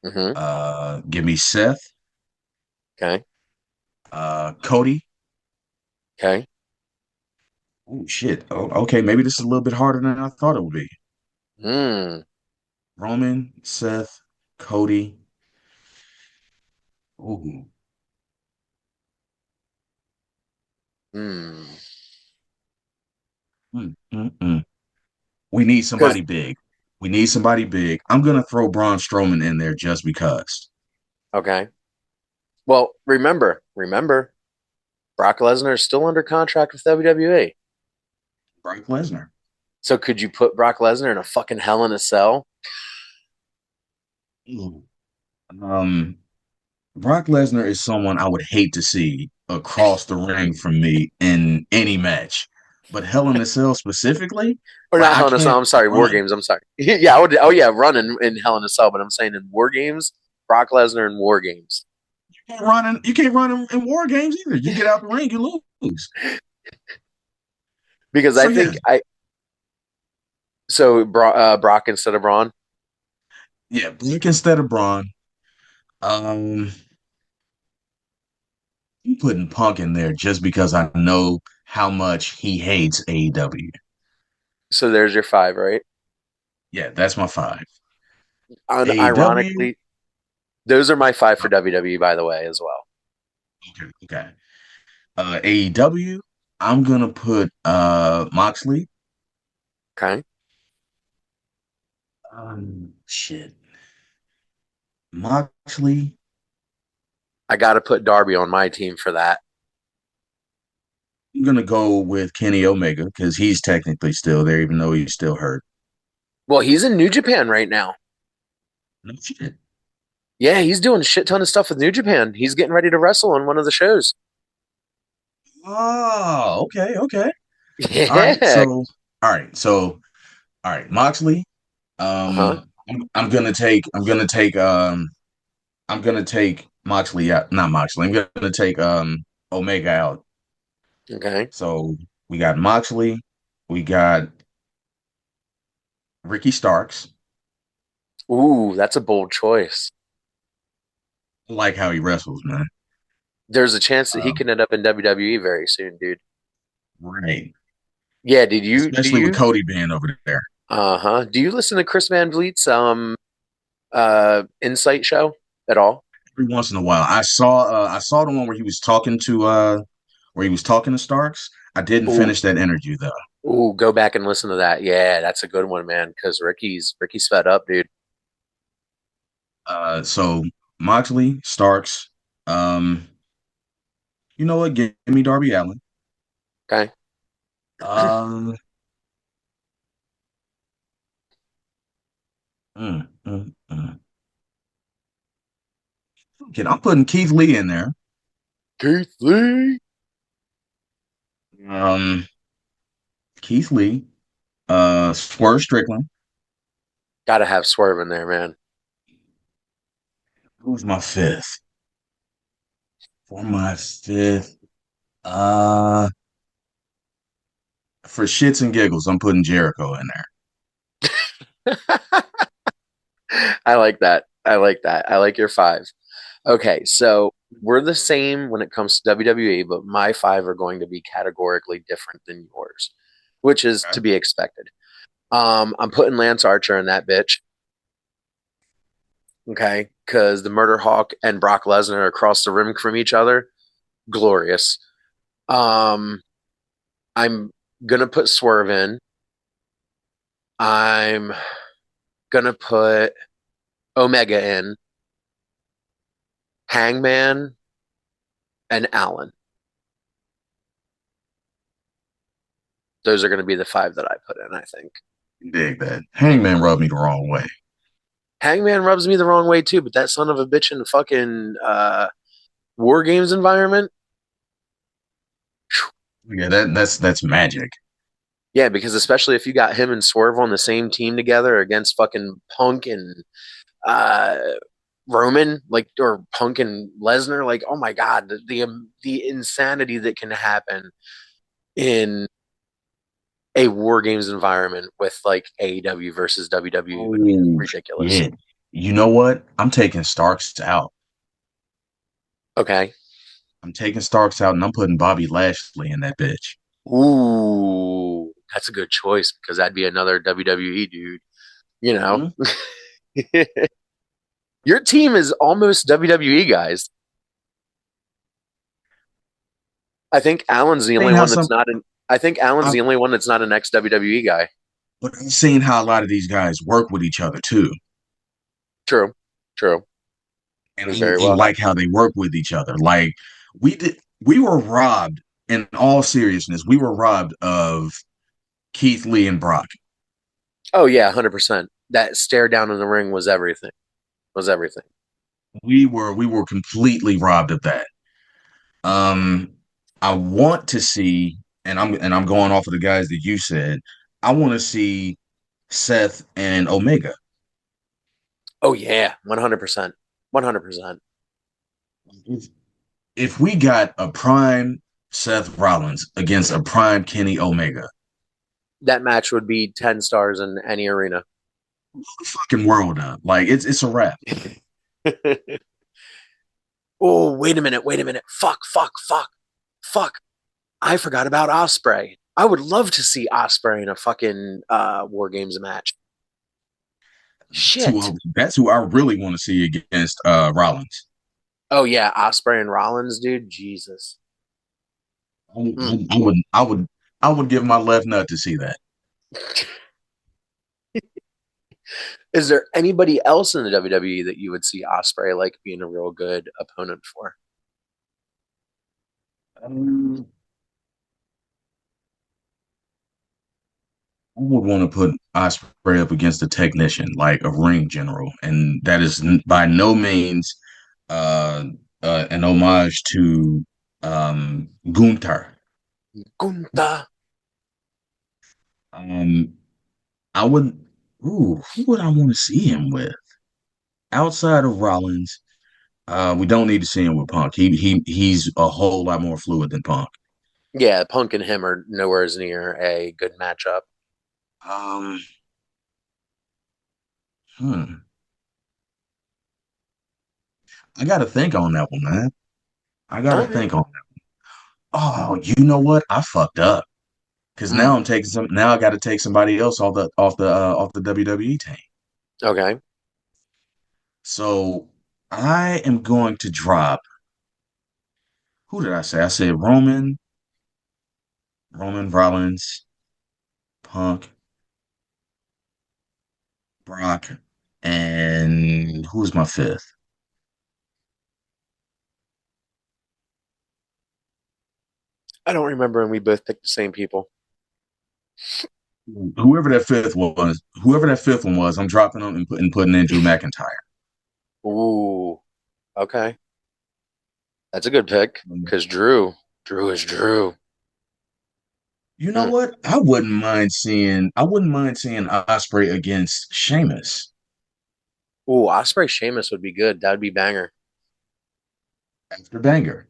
Mm-hmm. Give me Seth, Okay. Cody. Okay. Oh shit. Oh, okay, maybe this is a little bit harder than I thought it would be. Mm. Roman, Seth, Cody. Ooh. Mm. Mm, mm, mm. We need Because somebody big. We need somebody big. I'm gonna throw Braun Strowman in there just because. okay. Well, remember, Brock Lesnar is still under contract with WWE. Brock Lesnar. So could you put Brock Lesnar in a fucking Hell in a Cell? Ooh. Um, Brock Lesnar is someone I would hate to see across the ring from me in any match. But Hell in a Cell specifically, Or like not I Hell in a Cell? can't I'm sorry, War run. Games. I'm sorry. Yeah, I would. Oh yeah, run in Hell in a Cell. But I'm saying in War Games, Brock Lesnar in War Games. You can't run in war games either. You get out the ring, you lose. Because I So yeah, think Brock instead of Braun. yeah, Brock instead of Braun. Um, I'm putting Punk in there just because I know how much he hates AEW. So there's your five, right? Yeah, that's my five. AEW. Unironically, those are my five for WWE, by the way, as well. Okay, okay. AEW. I'm gonna put Moxley. Okay. Shit. Moxley. I got to put Darby on my team for that. I'm gonna go with Kenny Omega because he's technically still there, even though he's still hurt. Well, he's in New Japan right now. No shit. Yeah, he's doing a shit ton of stuff with New Japan. He's getting ready to wrestle on one of the shows. Oh, okay, okay. All right. Yeah. So, all right. Moxley. Uh huh. I'm gonna take Moxley out. Not Moxley. I'm gonna take Omega out. Okay. So we got Moxley. We got Ricky Starks. Ooh, that's a bold choice. I like how he wrestles, man. There's a chance that he Um, can end up in WWE very soon, dude. right. Yeah. Did you? Do Especially with you? Cody being over there. Uh huh. Do you listen to Chris Van Vliet's Insight show at all? Every once in a while, I saw the one where he was talking to Starks. I didn't Ooh. finish that interview though. Ooh, go back and listen to that. Yeah, that's a good one, man. Because Ricky's fed up, dude. So Moxley, Starks, um, you know what? Give me Darby Allin. Okay. Uh, mm. Okay, I'm putting Keith Lee in there. Keith Lee. Um, Keith Lee, Swerve Strickland. Gotta have Swerve in there, man. Who's my fifth? For my fifth, uh, for shits and giggles, I'm putting Jericho in there. I like that. I like that. I like your five. Okay, so we're the same when it comes to WWE, but my five are going to be categorically different than yours, which is Okay. to be expected. I'm putting Lance Archer in that bitch, okay, because the Murder Hawk and Brock Lesnar are across the rim from each other. Glorious. Um, I'm gonna put Swerve in. I'm gonna put Omega in, Hangman, and Allen. Those are going to be the five that I put in, I think. Dig that. Hangman rubbed me the wrong way. Hangman rubs me the wrong way too, but that son of a bitch in the fucking War Games environment, Yeah, that's magic. yeah, because especially if you got him and Swerve on the same team together against fucking Punk and uh, Roman, like, or Punk and Lesnar, like, oh my god, the insanity that can happen in a War Games environment with like AEW versus WWE would be Oh, ridiculous. yeah. You know what? I'm taking Starks out. Okay. I'm taking Starks out and I'm putting Bobby Lashley in that bitch. Ooh, that's a good choice because that'd be another WWE dude. You know, Mhm. your team is almost WWE guys. I think Allen's the only Seeing how one that's some, not an. I think Allen's I, the only one that's not an ex WWE guy. but I'm seeing how a lot of these guys work with each other too, True, true, and could very I well like happen. how they work with each other. Like we were robbed. In all seriousness, we were robbed of Keith Lee and Brock. Oh yeah, 100%. That stare down in the ring was everything. Was everything. We were completely robbed of that. Um, I want to see, and I'm going off of the guys that you said. I want to see Seth and Omega. Oh yeah, 100%, 100%. If, if we got a prime Seth Rollins against a prime Kenny Omega, That match would be 10 stars in any arena. blow the fucking world up. Like it's a wrap. Oh, wait a minute, wait a minute. Fuck, fuck, fuck, fuck. I forgot about Osprey. I would love to see Osprey in a fucking War Games match. Shit. That's who I really want to see against Rollins. Oh yeah, Osprey and Rollins, dude. Jesus. Mm. I would give my left nut to see that. Is there anybody else in the WWE that you would see Osprey like being a real good opponent for? Um, I would want to put Osprey up against a technician, like a ring general, and that is by no means uh, an homage to Gunther. Gunta. Um, I would. Ooh, who would I want to see him with outside of Rollins? We don't need to see him with Punk. He's a whole lot more fluid than Punk. Yeah, Punk and him are nowhere near a good matchup. Um, hmm. I got to think on that one, man. I got to All right. think on that. Oh, you know what? I fucked up because Mm, now I'm taking some. Now I got to take somebody else off the WWE team. okay. So I am going to drop. Who did I say? I said Roman Rollins, Punk, Brock, and who's my fifth? I don't remember, and we both picked the same people. Whoever that fifth one was, I'm dropping them and putting in Drew McIntyre. Ooh, okay. That's a good pick because Drew is Drew. You know Mm. what? I wouldn't mind seeing Osprey against Sheamus Ooh, Osprey Sheamus would be good. That would be banger, after Banger.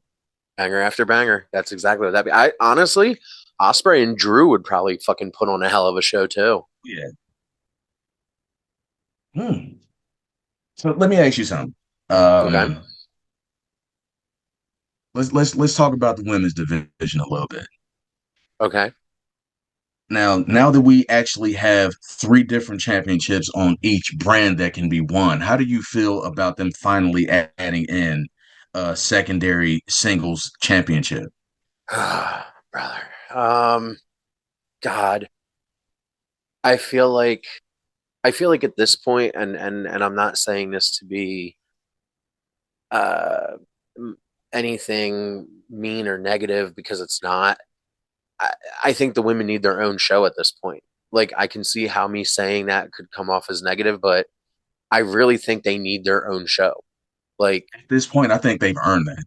banger after banger. That's exactly what that be. I honestly, Osprey and Drew would probably fucking put on a hell of a show too. Yeah. Hmm. So let me ask you something. Okay, Um, let's talk about the women's division a little bit. okay. Now that we actually have three different championships on each brand that can be won, how do you feel about them finally adding in a secondary singles championship? Brother. God, I feel like I feel like at this point, and I'm not saying this to be uh anything mean or negative because it's not. I, I think the women need their own show at this point. Like I can see how me saying that could come off as negative, but I really think they need their own show. Like At this point, I think they've earned that.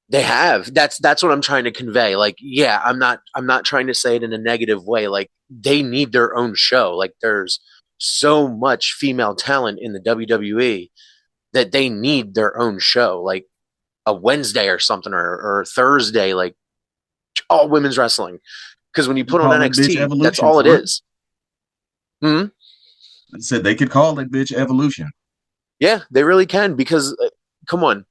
they have. That's what I'm trying to convey. Like, yeah, I'm not trying to say it in a negative way. Like they need their own show. Like there's so much female talent in the WWE that they need their own show, like a Wednesday or something, or Thursday, like all women's wrestling. Because when you You put on call that bitch NXT, that's Evolution all it for real. is. Hmm. I said they could call that bitch Evolution. Yeah, they really can. Because come on,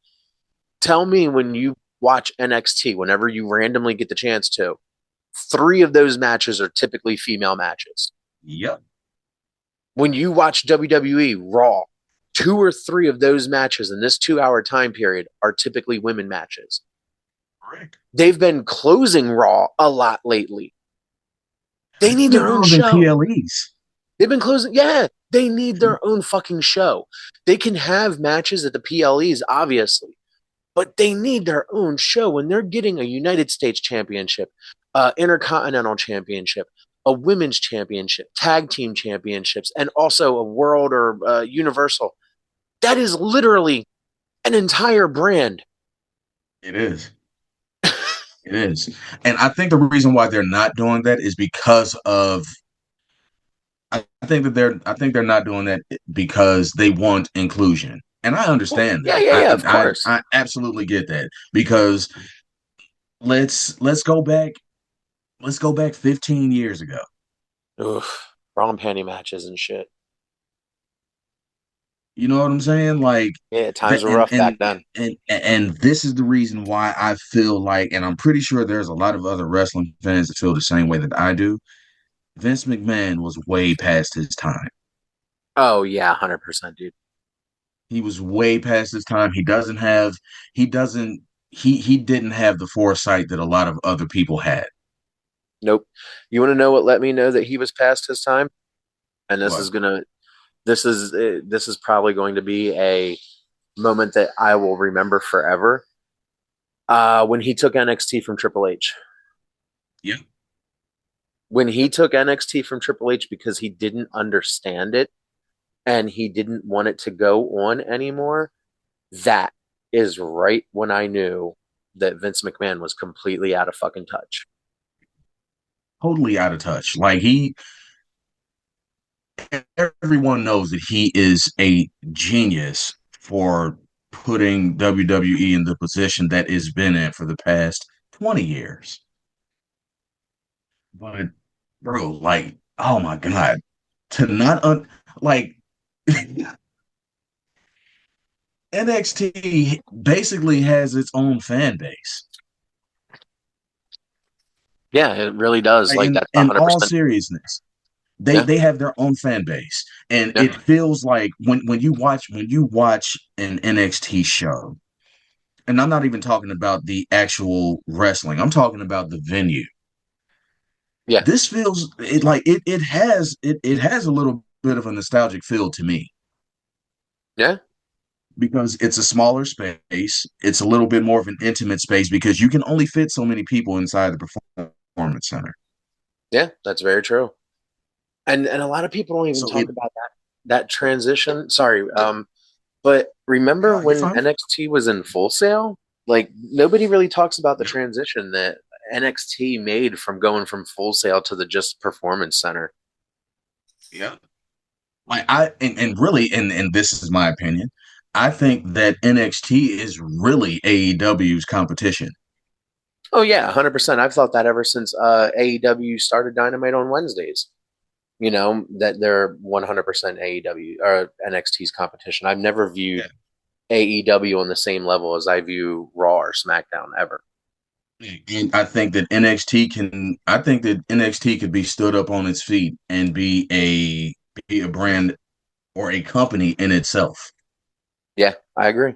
tell me when you watch NXT, whenever you randomly get the chance to, three of those matches are typically female matches. Yep. When you watch WWE Raw, two or three of those matches in this 2 hour time period are typically women matches. Correct. They've been closing Raw a lot lately. They need They've been their own closing show. PLEs. They've been closing. Yeah, they need their own fucking show. They can have matches at the PLEs, obviously, but they need their own show. When they're getting a United States Championship, Intercontinental Championship, a Women's Championship, Tag Team Championships, and also a World or Universal. That is literally an entire brand. It is. It is. And I think the reason why they're not doing that is because of I think they're not doing that because they want inclusion. And I Well, understand yeah, that. yeah, yeah, of course. I absolutely get that because let's go back 15 years ago. Oof, bra and panty matches and shit. You know what I'm saying? Like Yeah, times that were rough back then. and this is the reason why I feel like, and I'm pretty sure there's a lot of other wrestling fans that feel the same way that I do. Vince McMahon was way past his time. Oh yeah, 100%, dude. He was way past his time. He doesn't he didn't have the foresight that a lot of other people had. Nope. You want to know what let me know that he was past his time? And What? this is probably going to be a moment that I will remember forever. When he took NXT from Triple H. Yeah. When he took NXT from Triple H because he didn't understand it and he didn't want it to go on anymore, that is right when I knew that Vince McMahon was completely out of fucking touch. Totally out of touch. Like he everyone knows that he is a genius for putting WWE in the position that it's been in for the past 20 years. But bro, like, oh my God. To not like NXT basically has its own fan base. Yeah, it really does. Like, Like that's in all 100%. seriousness, Yeah, they have their own fan base, and yeah, it feels like when you watch an NXT show, and I'm not even talking about the actual wrestling. I'm talking about the venue. yeah, This feels it has a little bit of a nostalgic feel to me yeah. because it's a smaller space. It's a little bit more of an intimate space because you can only fit so many people inside the performance center. Yeah, that's very true. And a lot of people don't even So talk it, about that transition. Sorry, but remember no, you're when fine. NXT was in Full Sail? Like nobody really talks about the Yep. transition that NXT made from going from Full Sail to the just Performance Center. Yep. Like and really and this is my opinion. I think that NXT is really AEW's competition. Oh yeah, 100%. I've thought that ever since AEW started Dynamite on Wednesdays. You know that they're 100% AEW or NXT's competition. I've never Yeah. viewed AEW on the same level as I view Raw or SmackDown ever. And I think that NXT could be stood up on its feet and be a brand or a company in itself. Yeah, I agree.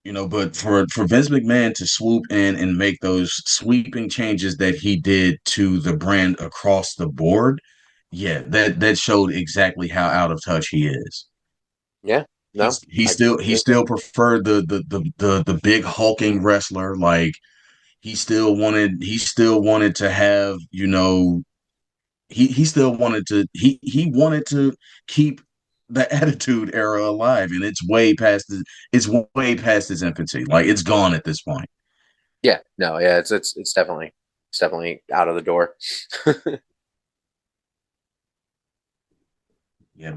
You know, but for Vince McMahon to swoop in and make those sweeping changes that he did to the brand across the board, yeah, that showed exactly how out of touch he is. Yeah, no, I He completely agree. still preferred the big hulking wrestler. Like he still wanted to have, you know, he still wanted to he wanted to keep the attitude era alive, and it's way past its infancy. Like it's gone at this point. Yeah, no, yeah, it's definitely out of the door. Yeah,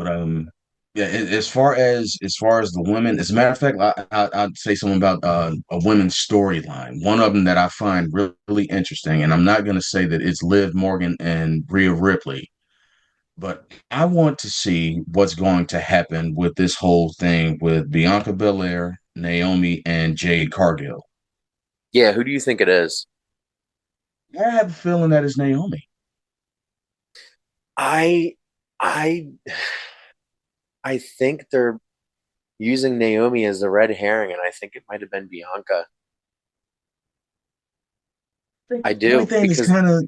Yeah, as far as the women, as a matter of fact, I'd say something about a women's storyline. One of them that I find really interesting, and I'm not going to say that it's Liv Morgan and Rhea Ripley, but I want to see what's going to happen with this whole thing with Bianca Belair, Naomi, and Jade Cargill. Yeah, who do you think it is? I have a feeling that it's Naomi. I I I think they're using Naomi as the red herring, and I think it might have been Bianca. I The only do thing that's because, kind of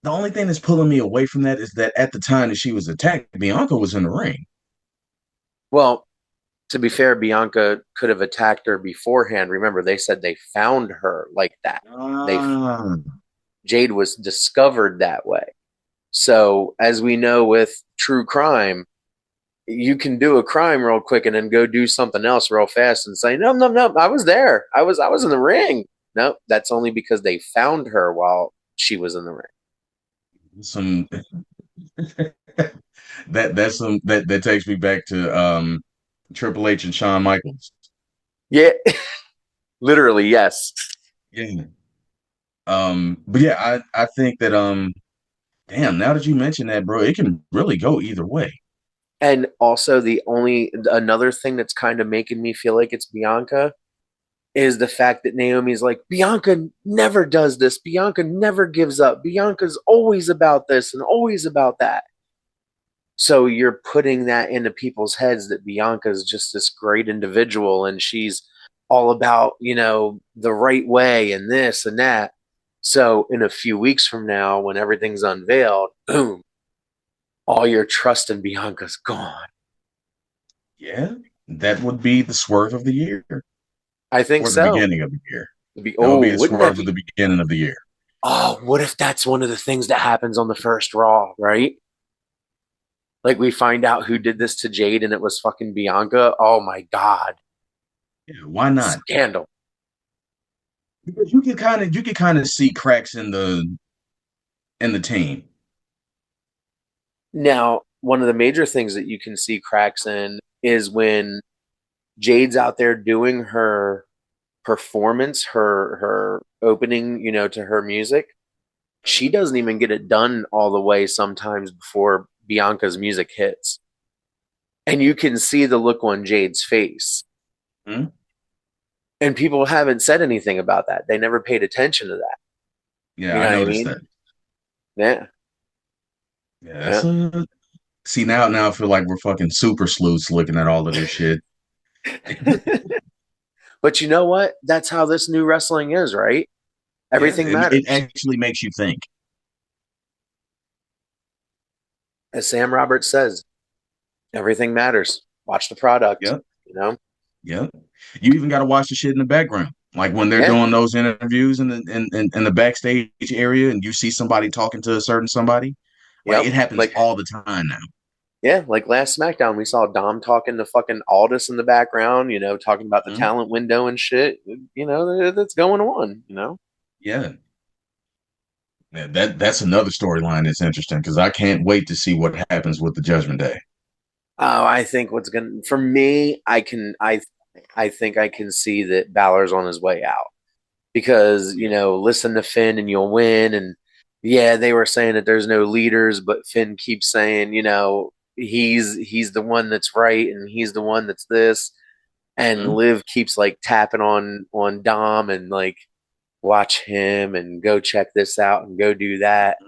the only thing that's pulling me away from that is that at the time that she was attacked, Bianca was in the ring. well, to be fair, Bianca could have attacked her beforehand. Remember, they said they found her like that. They Ah, Jade was discovered that way. So, as we know with true crime, you can do a crime real quick and then go do something else real fast and say, "No, no, no, I was there. I was in the ring." No, that's only because they found her while she was in the ring. some that's some that takes me back to Triple H and Shawn Michaels. Yeah, literally, yes. Yeah. But yeah, I think that damn, now that you mention that, bro, it can really go either way. And also, the only another thing that's kind of making me feel like it's Bianca is the fact that Naomi's like, Bianca never does this. Bianca never gives up. Bianca's always about this and always about that. So you're putting that into people's heads that Bianca is just this great individual and she's all about, the right way and this and that. So in a few weeks from now, when everything's unveiled, boom, all your trust in Bianca's gone. Yeah, that would be the swerve of the year I think or the so. beginning of the year. That would Oh, be the wouldn't that swerve of the be? beginning of the year. Oh, what if that's one of the things that happens on the first Raw, right? Like we find out who did this to Jade and it was fucking Bianca. Oh my God. Yeah, why not? Scandal. Because you can kind of see cracks in the team. Now, one of the major things that you can see cracks in is when Jade's out there doing her performance, her opening, to her music. She doesn't even get it done all the way sometimes before Bianca's music hits. And you can see the look on Jade's face. Hmm? And people haven't said anything about that. They never paid attention to that. You Yeah, I know what I noticed that. mean? Yeah. Yeah, Yeah. see now I feel like we're fucking super sleuths looking at all of this shit. But you know what? That's how this new wrestling is, right? Yeah, Everything it matters. actually makes you think. As Sam Roberts says, everything matters. Watch the product, Yep, you know? yep. You even got to watch the shit in the background, like when they're Yeah. doing those interviews in the backstage area, and you see somebody talking to a certain somebody. Like Yep. it happens Like, all the time now. yeah, like last SmackDown, we saw Dom talking to fucking Aldis in the background, talking about the Mhm. talent window and shit. That's going on. Yeah. Yeah, that's another storyline that's interesting because I can't wait to see what happens with the Judgment Day. Oh, I think for me, I think I can see that Balor's on his way out because, Yeah. listen to Finn and you'll win. And yeah, they were saying that there's no leaders, but Finn keeps saying, he's the one that's right and he's the one that's this. And Mhm. Liv keeps like tapping on Dom and like watch him and go check this out and go do that.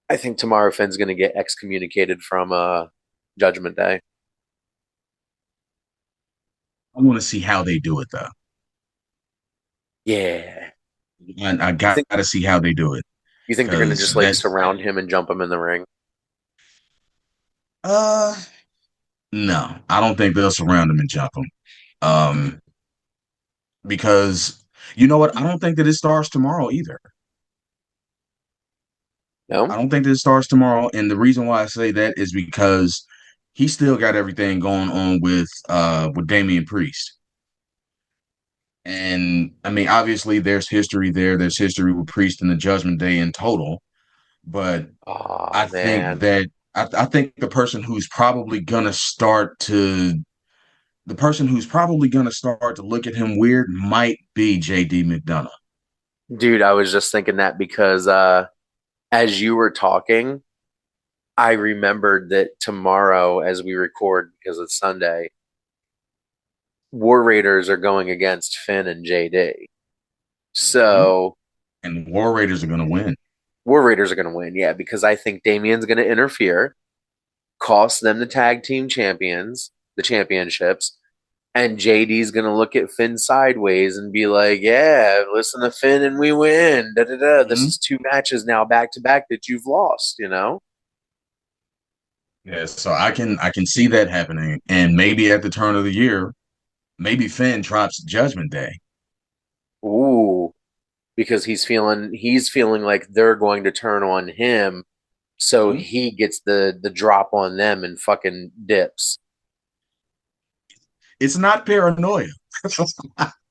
I think tomorrow Finn's gonna get excommunicated from Judgment Day. I want to see how they do it though. Yeah. I You got think to see how they do it you think they're gonna because just like that surround him and jump him in the ring? uh no, I don't think they'll surround him and jump him. Um, because you know what? I don't think that it starts tomorrow either. I No? don't think that it starts tomorrow, and the reason why I say that is because he still got everything going on with Damian Priest. And I mean, obviously, there's history there. There's history with Priest and the Judgment Day in total. But Oh I think man. that I think the person who's probably gonna start to look at him weird might be JD McDonough. Dude, I was just thinking that because as you were talking, I remembered that tomorrow, as we record, because it's Sunday, War Raiders are going against Finn and JD. Mhm. So And War Raiders are gonna win. War Raiders are going to win, yeah, because I think Damien's going to interfere, cost them the tag team champions, the championships, and JD's going to look at Finn sideways and be like, "Yeah, listen to Finn and we win. Da da da. This Mhm. is two matches now back to back that you've lost." You know? Yeah, so I can see that happening, and maybe at the turn of the year, maybe Finn drops Judgment Day. Ooh, because he's feeling like they're going to turn on him, so Mhm. he gets the drop on them and fucking dips. It's not paranoia.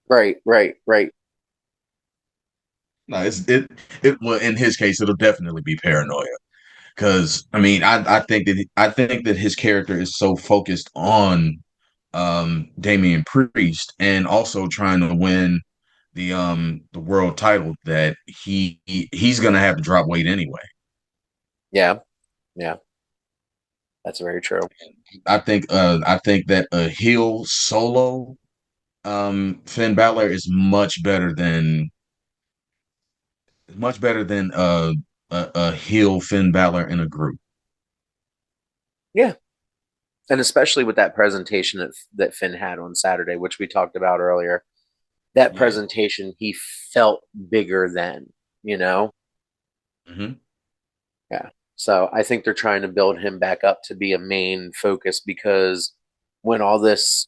Right, right, right. No, it well in his case it'll definitely be paranoia because I mean I think that his character is so focused on Damian Priest and also trying to win the world title that he's gonna have to drop weight anyway. Yeah, yeah, that's very true. I think that a heel solo Finn Balor is much better than a heel Finn Balor in a group. Yeah, and especially with that presentation that Finn had on Saturday, which we talked about earlier. That Yeah. presentation, he felt bigger than, you know? Hmm. Yeah. So I think they're trying to build him back up to be a main focus because when all this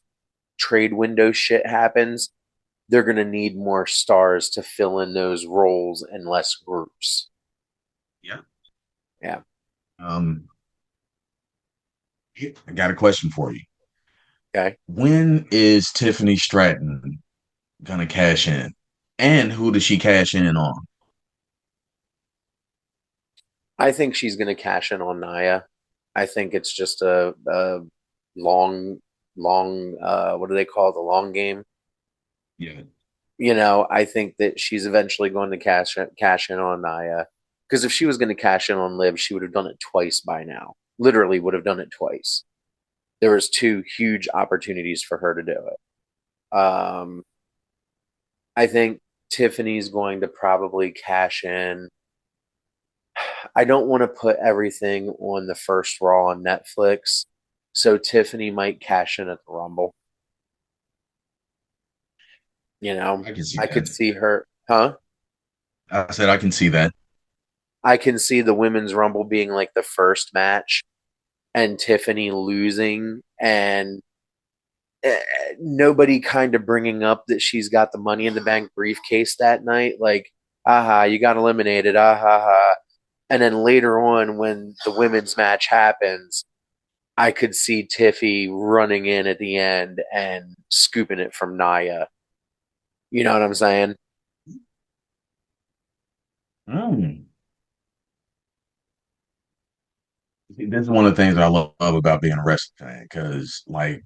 trade window shit happens, they're going to need more stars to fill in those roles and less groups. Yeah. Yeah. Um, I got a question for you. Okay. When is Tiffany Stratton gonna cash in? And who does she cash in on? I think she's going to cash in on Naya. I think it's just a long, what do they call it? The long game. Yeah. I think that she's eventually going to cash in on Naya. Because if she was going to cash in on Liv, she would have done it twice by now. Literally would have done it twice. There was two huge opportunities for her to do it. I think Tiffany's going to probably cash in. I don't want to put everything on the first Raw on Netflix, so Tiffany might cash in at the Rumble. You know, I can see I that. could see her, huh? I said I can see that. I can see the women's Rumble being like the first match and Tiffany losing and nobody kind of bringing up that she's got the Money in the Bank briefcase that night. Like, aha, you got eliminated, aha, ha. And then later on, when the women's match happens, I could see Tiffy running in at the end and scooping it from Naya. You know what I'm saying? Mm. This is one of the things that I love about being a wrestling fan, because like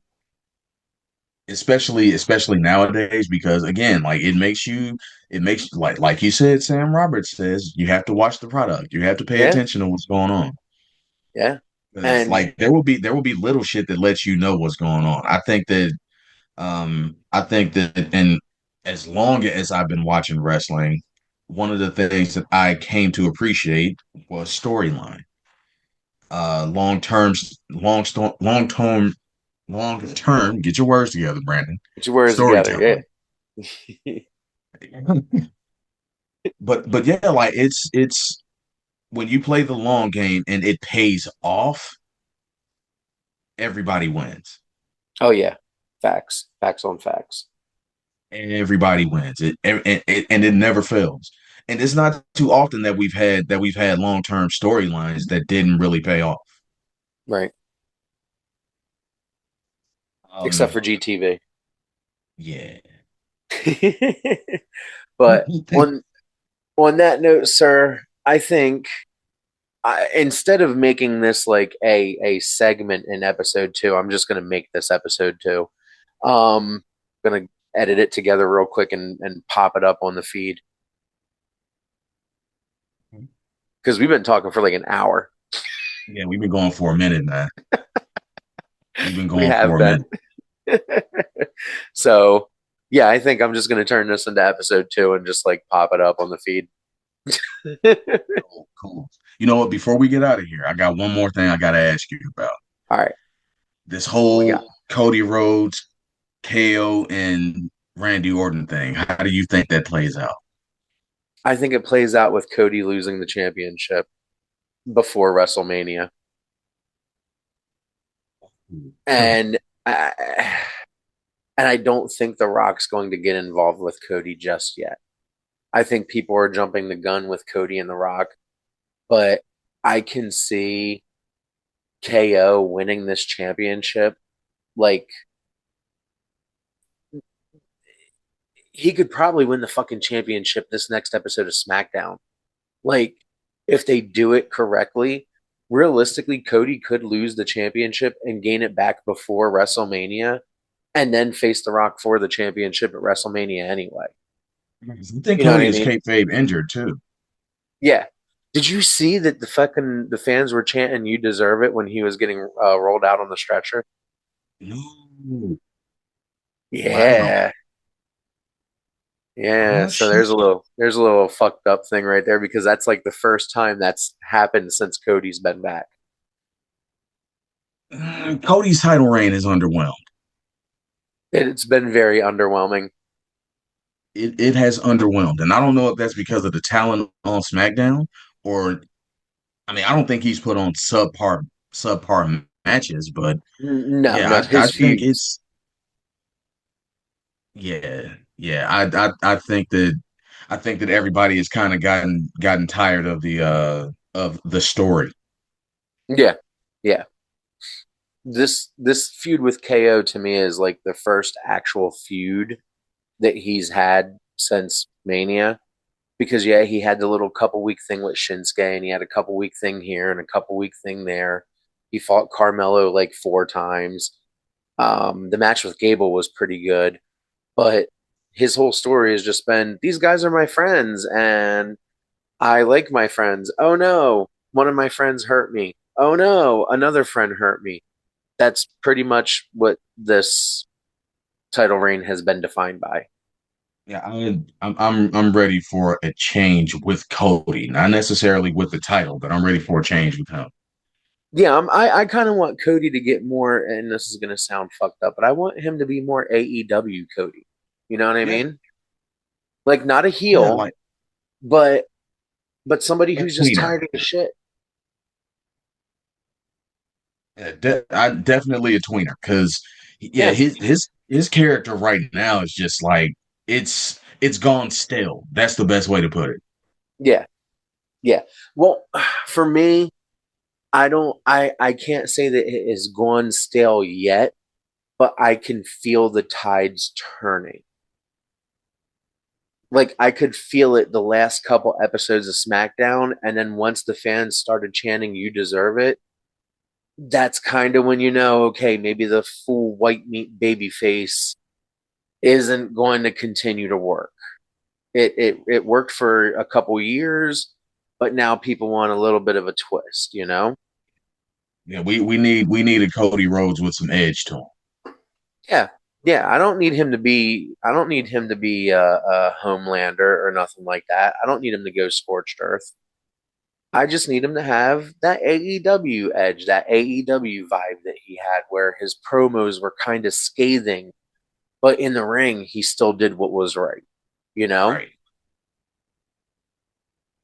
especially nowadays, because again, like it makes like you said, Sam Roberts says you have to watch the product. You have to pay Yeah, attention to what's going on. yeah. Because And like there will be little shit that lets you know what's going on. I think that and as long as I've been watching wrestling, one of the things that I came to appreciate was storyline. Long term, get your words together, Brandon. put your words together. Storytelling. Yeah. But yeah, like it's when you play the long game and it pays off, everybody wins. Oh, yeah. Facts. Facts on facts. Everybody wins. And it never fails. And it's not too often that we've had long-term storylines that didn't really pay off. Right. Except Um, for GTV. yeah. But on that note, sir, I think instead of making this like a segment in episode two, I'm just gonna make this episode two. Gonna edit it together real quick and pop it up on the feed because we've been talking for like an hour. Yeah, we've been going for a minute, man. We've been We going have for a been. minute. So yeah, I think I'm just gonna turn this into episode two and just like pop it up on the feed. Cool, cool. You know what? Before we get out of here, I got one more thing I got to ask you about. All right, This what we whole got? Cody Rhodes, KO, and Randy Orton thing. How do you think that plays out? I think it plays out with Cody losing the championship before WrestleMania, Hmm. and I, and I don't think The Rock's going to get involved with Cody just yet. I think people are jumping the gun with Cody and The Rock, but I can see KO winning this championship. Like he could probably win the fucking championship this next episode of SmackDown. Like if they do it correctly, realistically, Cody could lose the championship and gain it back before WrestleMania, and then face The Rock for the championship at WrestleMania anyway. I think You know what Cody I is mean? kayfabe injured too. Yeah. Did you see that the fans were chanting "You deserve it" when he was getting rolled out on the stretcher? No. Wow. Yeah, yeah. Oh So shit. there's a little fucked up thing right there because that's like the first time that's happened since Cody's been back. Cody's title reign is underwhelmed. It's been very underwhelming. It has underwhelmed, and I don't know if that's because of the talent on SmackDown or I mean I don't think he's put on subpar matches, but No, no, yeah, I his think feuds. it's yeah. I think that everybody has kind of gotten tired of the story. Yeah, yeah. This feud with KO to me is like the first actual feud that he's had since Mania. Because yeah, he had the little couple week thing with Shinsuke, and he had a couple week thing here and a couple week thing there. He fought Carmelo like four times. The match with Gable was pretty good, but his whole story has just been these guys are my friends and I like my friends. Oh no, one of my friends hurt me. Oh no, another friend hurt me. That's pretty much what this title reign has been defined by. Yeah, I'm ready for a change with Cody, not necessarily with the title, but I'm ready for a change with him. Yeah, I kind of want Cody to get more, and this is going to sound fucked up, but I want him to be more AEW Cody. You know what I Yeah, mean? Like not a yeah, heel, like but somebody a who's just tweener. tired of the shit. Yeah, definitely a tweener because yeah, Yeah, his character right now is just like it's gone stale. That's the best way to put it. yeah, yeah. Well, for me, I can't say that it is gone stale yet, but I can feel the tides turning. Like I could feel it the last couple episodes of SmackDown, and then once the fans started chanting "You deserve it," that's kind of when you know, okay, maybe the full white meat baby face isn't going to continue to work. It worked for a couple years, but now people want a little bit of a twist, you know? Yeah, we need a Cody Rhodes with some edge to him. Yeah. Yeah, I don't need him to be a Homelander or nothing like that. I don't need him to go scorched earth. I just need him to have that AEW edge, that AEW vibe that he had where his promos were kind of scathing, but in the ring he still did what was right, you know? Right.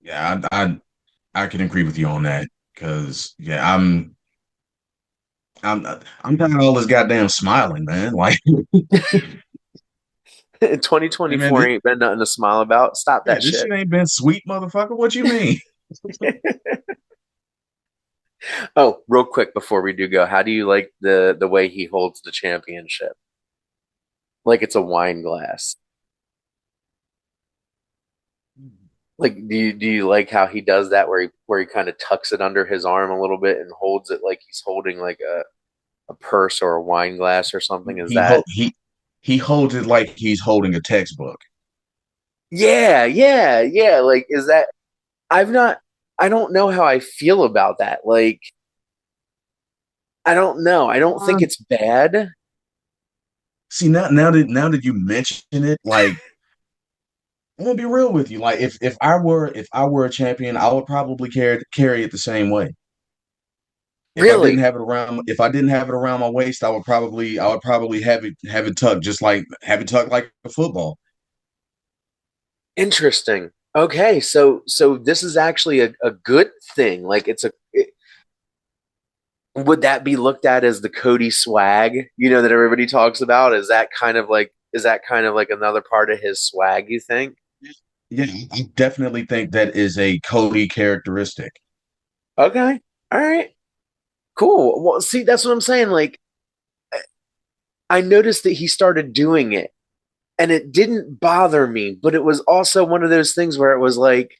Yeah, I can agree with you on that because yeah, I'm I'm tired of all this goddamn smiling, man. Like, hey man, 2024 ain't been nothing to smile about. Stop yeah, that this shit. shit ain't been sweet, motherfucker. What you mean? Oh, real quick before we do go, how do you like the way he holds the championship? Like it's a wine glass. Like, do you like how he does that, where he kind of tucks it under his arm a little bit and holds it like he's holding like a purse or a wine glass or something? Is He that? ho- he holds it like he's holding a textbook. Yeah, yeah, yeah. Like, is that? I've not. I don't know how I feel about that. Like, I don't know. I don't think Um, it's bad. See, now that you mention it, like I'm gonna be real with you. Like if I were a champion, I would probably carry it the same way. Really If I didn't have it around my waist, I would probably have it tucked, just like have it tucked like a football. interesting. Okay, so this is actually a good thing. Like, would that be looked at as the Cody swag? That everybody talks about. Is that kind of like another part of his swag? You think? Yeah, I definitely think that is a Cody characteristic. Okay, all right, cool. Well, see, that's what I'm saying. Like, I noticed that he started doing it, and it didn't bother me, but it was also one of those things where it was like,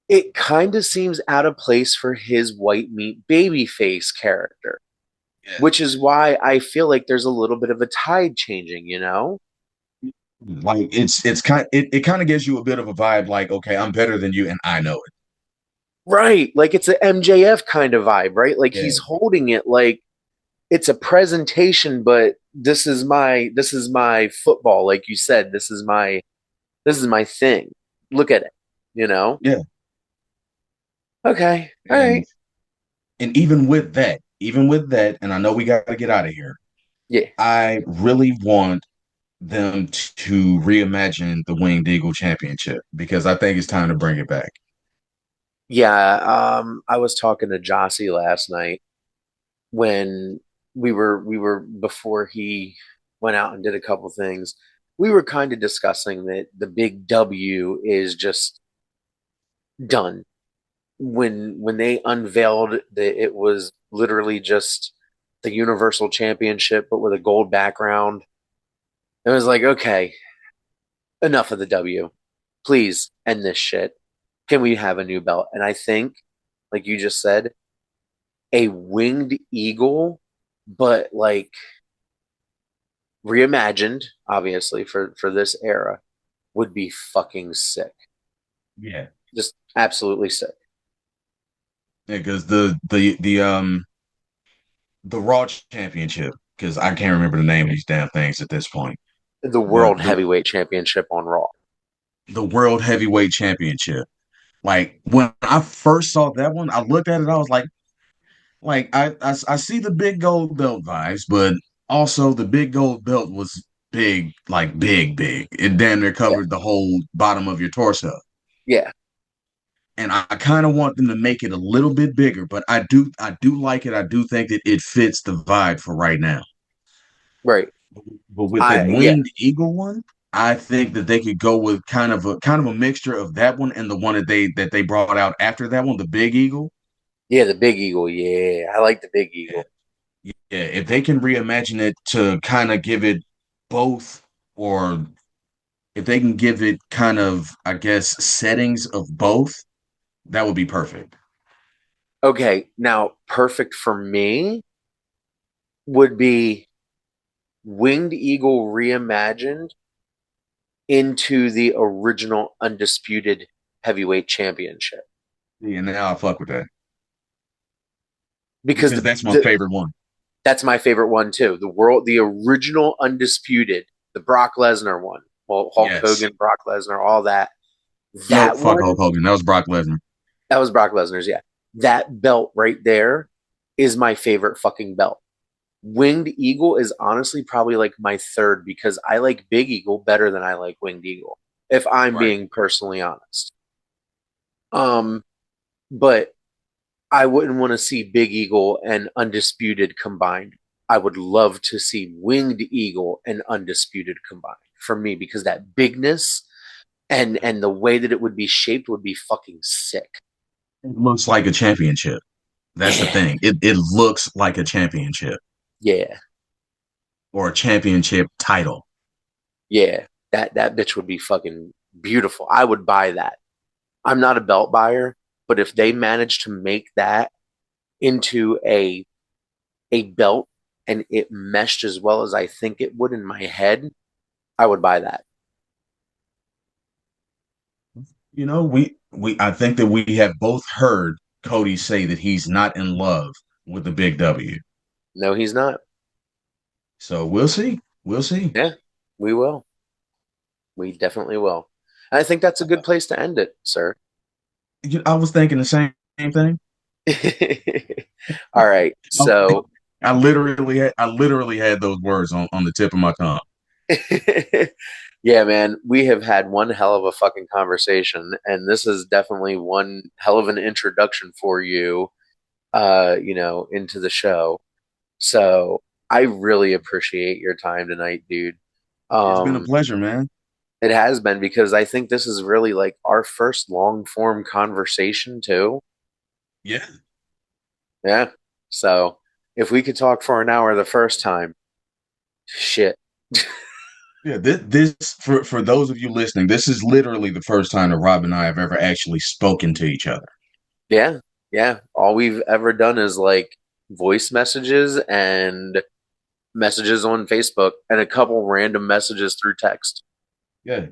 it kind of seems out of place for his white meat baby face character, Yeah. which is why I feel like there's a little bit of a tide changing. Like it kind of gives you a bit of a vibe, like, okay, I'm better than you and I know it. Right. Like, it's a MJF kind of vibe, right? Like, Yeah. he's holding it like it's a presentation, but this is my football, like you said. This is my thing. Look at it. Yeah. Okay. All And right. and even with that, and I know we got to get out of here. Yeah. I really want them to reimagine the Winged Eagle Championship because I think it's time to bring it back. Yeah. I was talking to Jossie last night when we were before he went out and did a couple things. We were kind of discussing that the big W is just done. When they unveiled that it was literally just the Universal Championship but with a gold background, it was like, okay, enough of the W. Please end this shit. Can we have a new belt? And I think, like you just said, a winged eagle, but like reimagined, obviously for this era, would be fucking sick. Yeah. Just absolutely sick. Yeah, because the Raw Championship, because I can't remember the name of these damn things at this point. The But World Heavyweight Championship on Raw. the World Heavyweight Championship. Like when I first saw that one, I looked at it, I was like I see the big gold belt vibes, but also the big gold belt was big, like big, big. It damn near Yeah, covered the whole bottom of your torso. yeah, And I kind of want them to make it a little bit bigger, but I do like it. I do think that it fits the vibe for right now. right. But with the Yeah, winged eagle one, I think that they could go with kind of a mixture of that one and the one that they brought out after that one, the big eagle. yeah. The Big Eagle. Yeah, I like the Big Yeah, Eagle. yeah. If they can reimagine it to kind of give it both, or if they can give it kind of, I guess, settings of both, that would be perfect. Okay, now perfect for me would be Winged Eagle reimagined into the original undisputed heavyweight championship, Yeah, now I fuck with that because because that's my favorite one. that's my favorite one too. The original undisputed, the Brock Lesnar one. Well, Hulk Yes. Hogan, Brock Lesnar, all that. No, That fuck one, Hulk Hogan. That was Brock Lesnar. that was Brock Lesnar's. Yeah, that belt right there is my favorite fucking belt. Winged Eagle is honestly probably like my third, because I like Big Eagle better than I like Winged Eagle, if I'm Right. being personally honest. Um, but I wouldn't want to see Big Eagle and Undisputed combined. I would love to see Winged Eagle and Undisputed combined for me, because that bigness and the way that it would be shaped would be fucking sick. It looks like a championship. That's the Yeah, thing. It looks like a championship yeah, or a championship title. yeah. That bitch would be fucking beautiful. I would buy that. I'm not a belt buyer, but if they manage to make that into a belt and it meshed as well as I think it would in my head, I would buy that. You know, we I think that we have both heard Cody say that he's not in love with the big W. No, he's not. So we'll see. We'll see. Yeah, we will. We definitely will. And I think that's a good place to end it, sir. I was thinking the same thing. All right. I, So, I literally had those words on the tip of my tongue. yeah, man, we have had one hell of a fucking conversation, and this is definitely one hell of an introduction for you, into the show. So, I really appreciate your time tonight, dude. It's been a Um, pleasure, man. it has been because I think this is really like our first long form conversation too. Yeah. Yeah. So, if we could talk for an hour the first time, shit. Yeah, this for those of you listening, this is literally the first time that Rob and I have ever actually spoken to each other. Yeah, yeah. All we've ever done is like voice messages and messages on Facebook and a couple random messages through text. Yeah.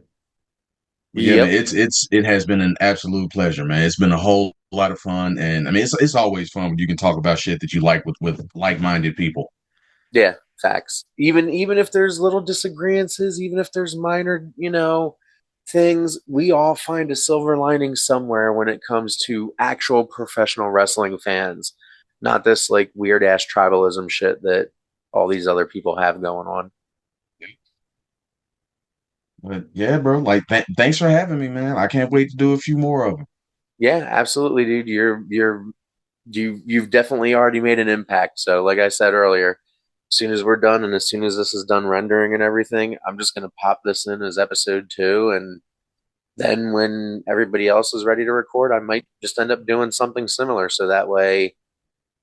But yeah, man, Yep. it has been an absolute pleasure, man. It's been a whole lot of fun, and I mean, it's always fun when you can talk about shit that you like with like-minded people. Yeah, facts. Even if there's little disagreements, even if there's minor, things, we all find a silver lining somewhere when it comes to actual professional wrestling fans, not this like weird ass tribalism shit that all these other people have going on. But yeah, bro, like thanks for having me, man. I can't wait to do a few more of them. Yeah, absolutely, dude. You've definitely already made an impact. So, like I said earlier, as soon as we're done and as soon as this is done rendering and everything, I'm just gonna pop this in as episode 2, and then when everybody else is ready to record, I might just end up doing something similar. So that way,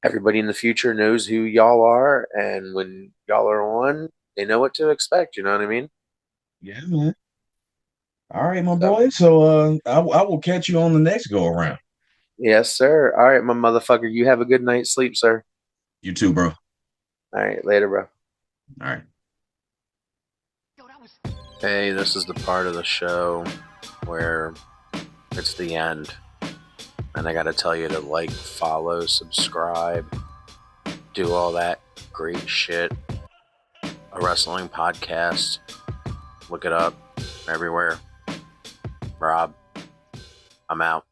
everybody in the future knows who y'all are, and when y'all are on, they know what to expect. You know what I mean? Yeah, man. All right, my So, boy. So I will catch you on the next go around. yes, sir. All right, my motherfucker. You have a good night's sleep, sir. You too, bro. All right, later, bro. All right. Hey, this is the part of the show where it's the end. And I gotta tell you to like, follow, subscribe, do all that great shit. A wrestling podcast. Look it up everywhere. Rob, I'm out.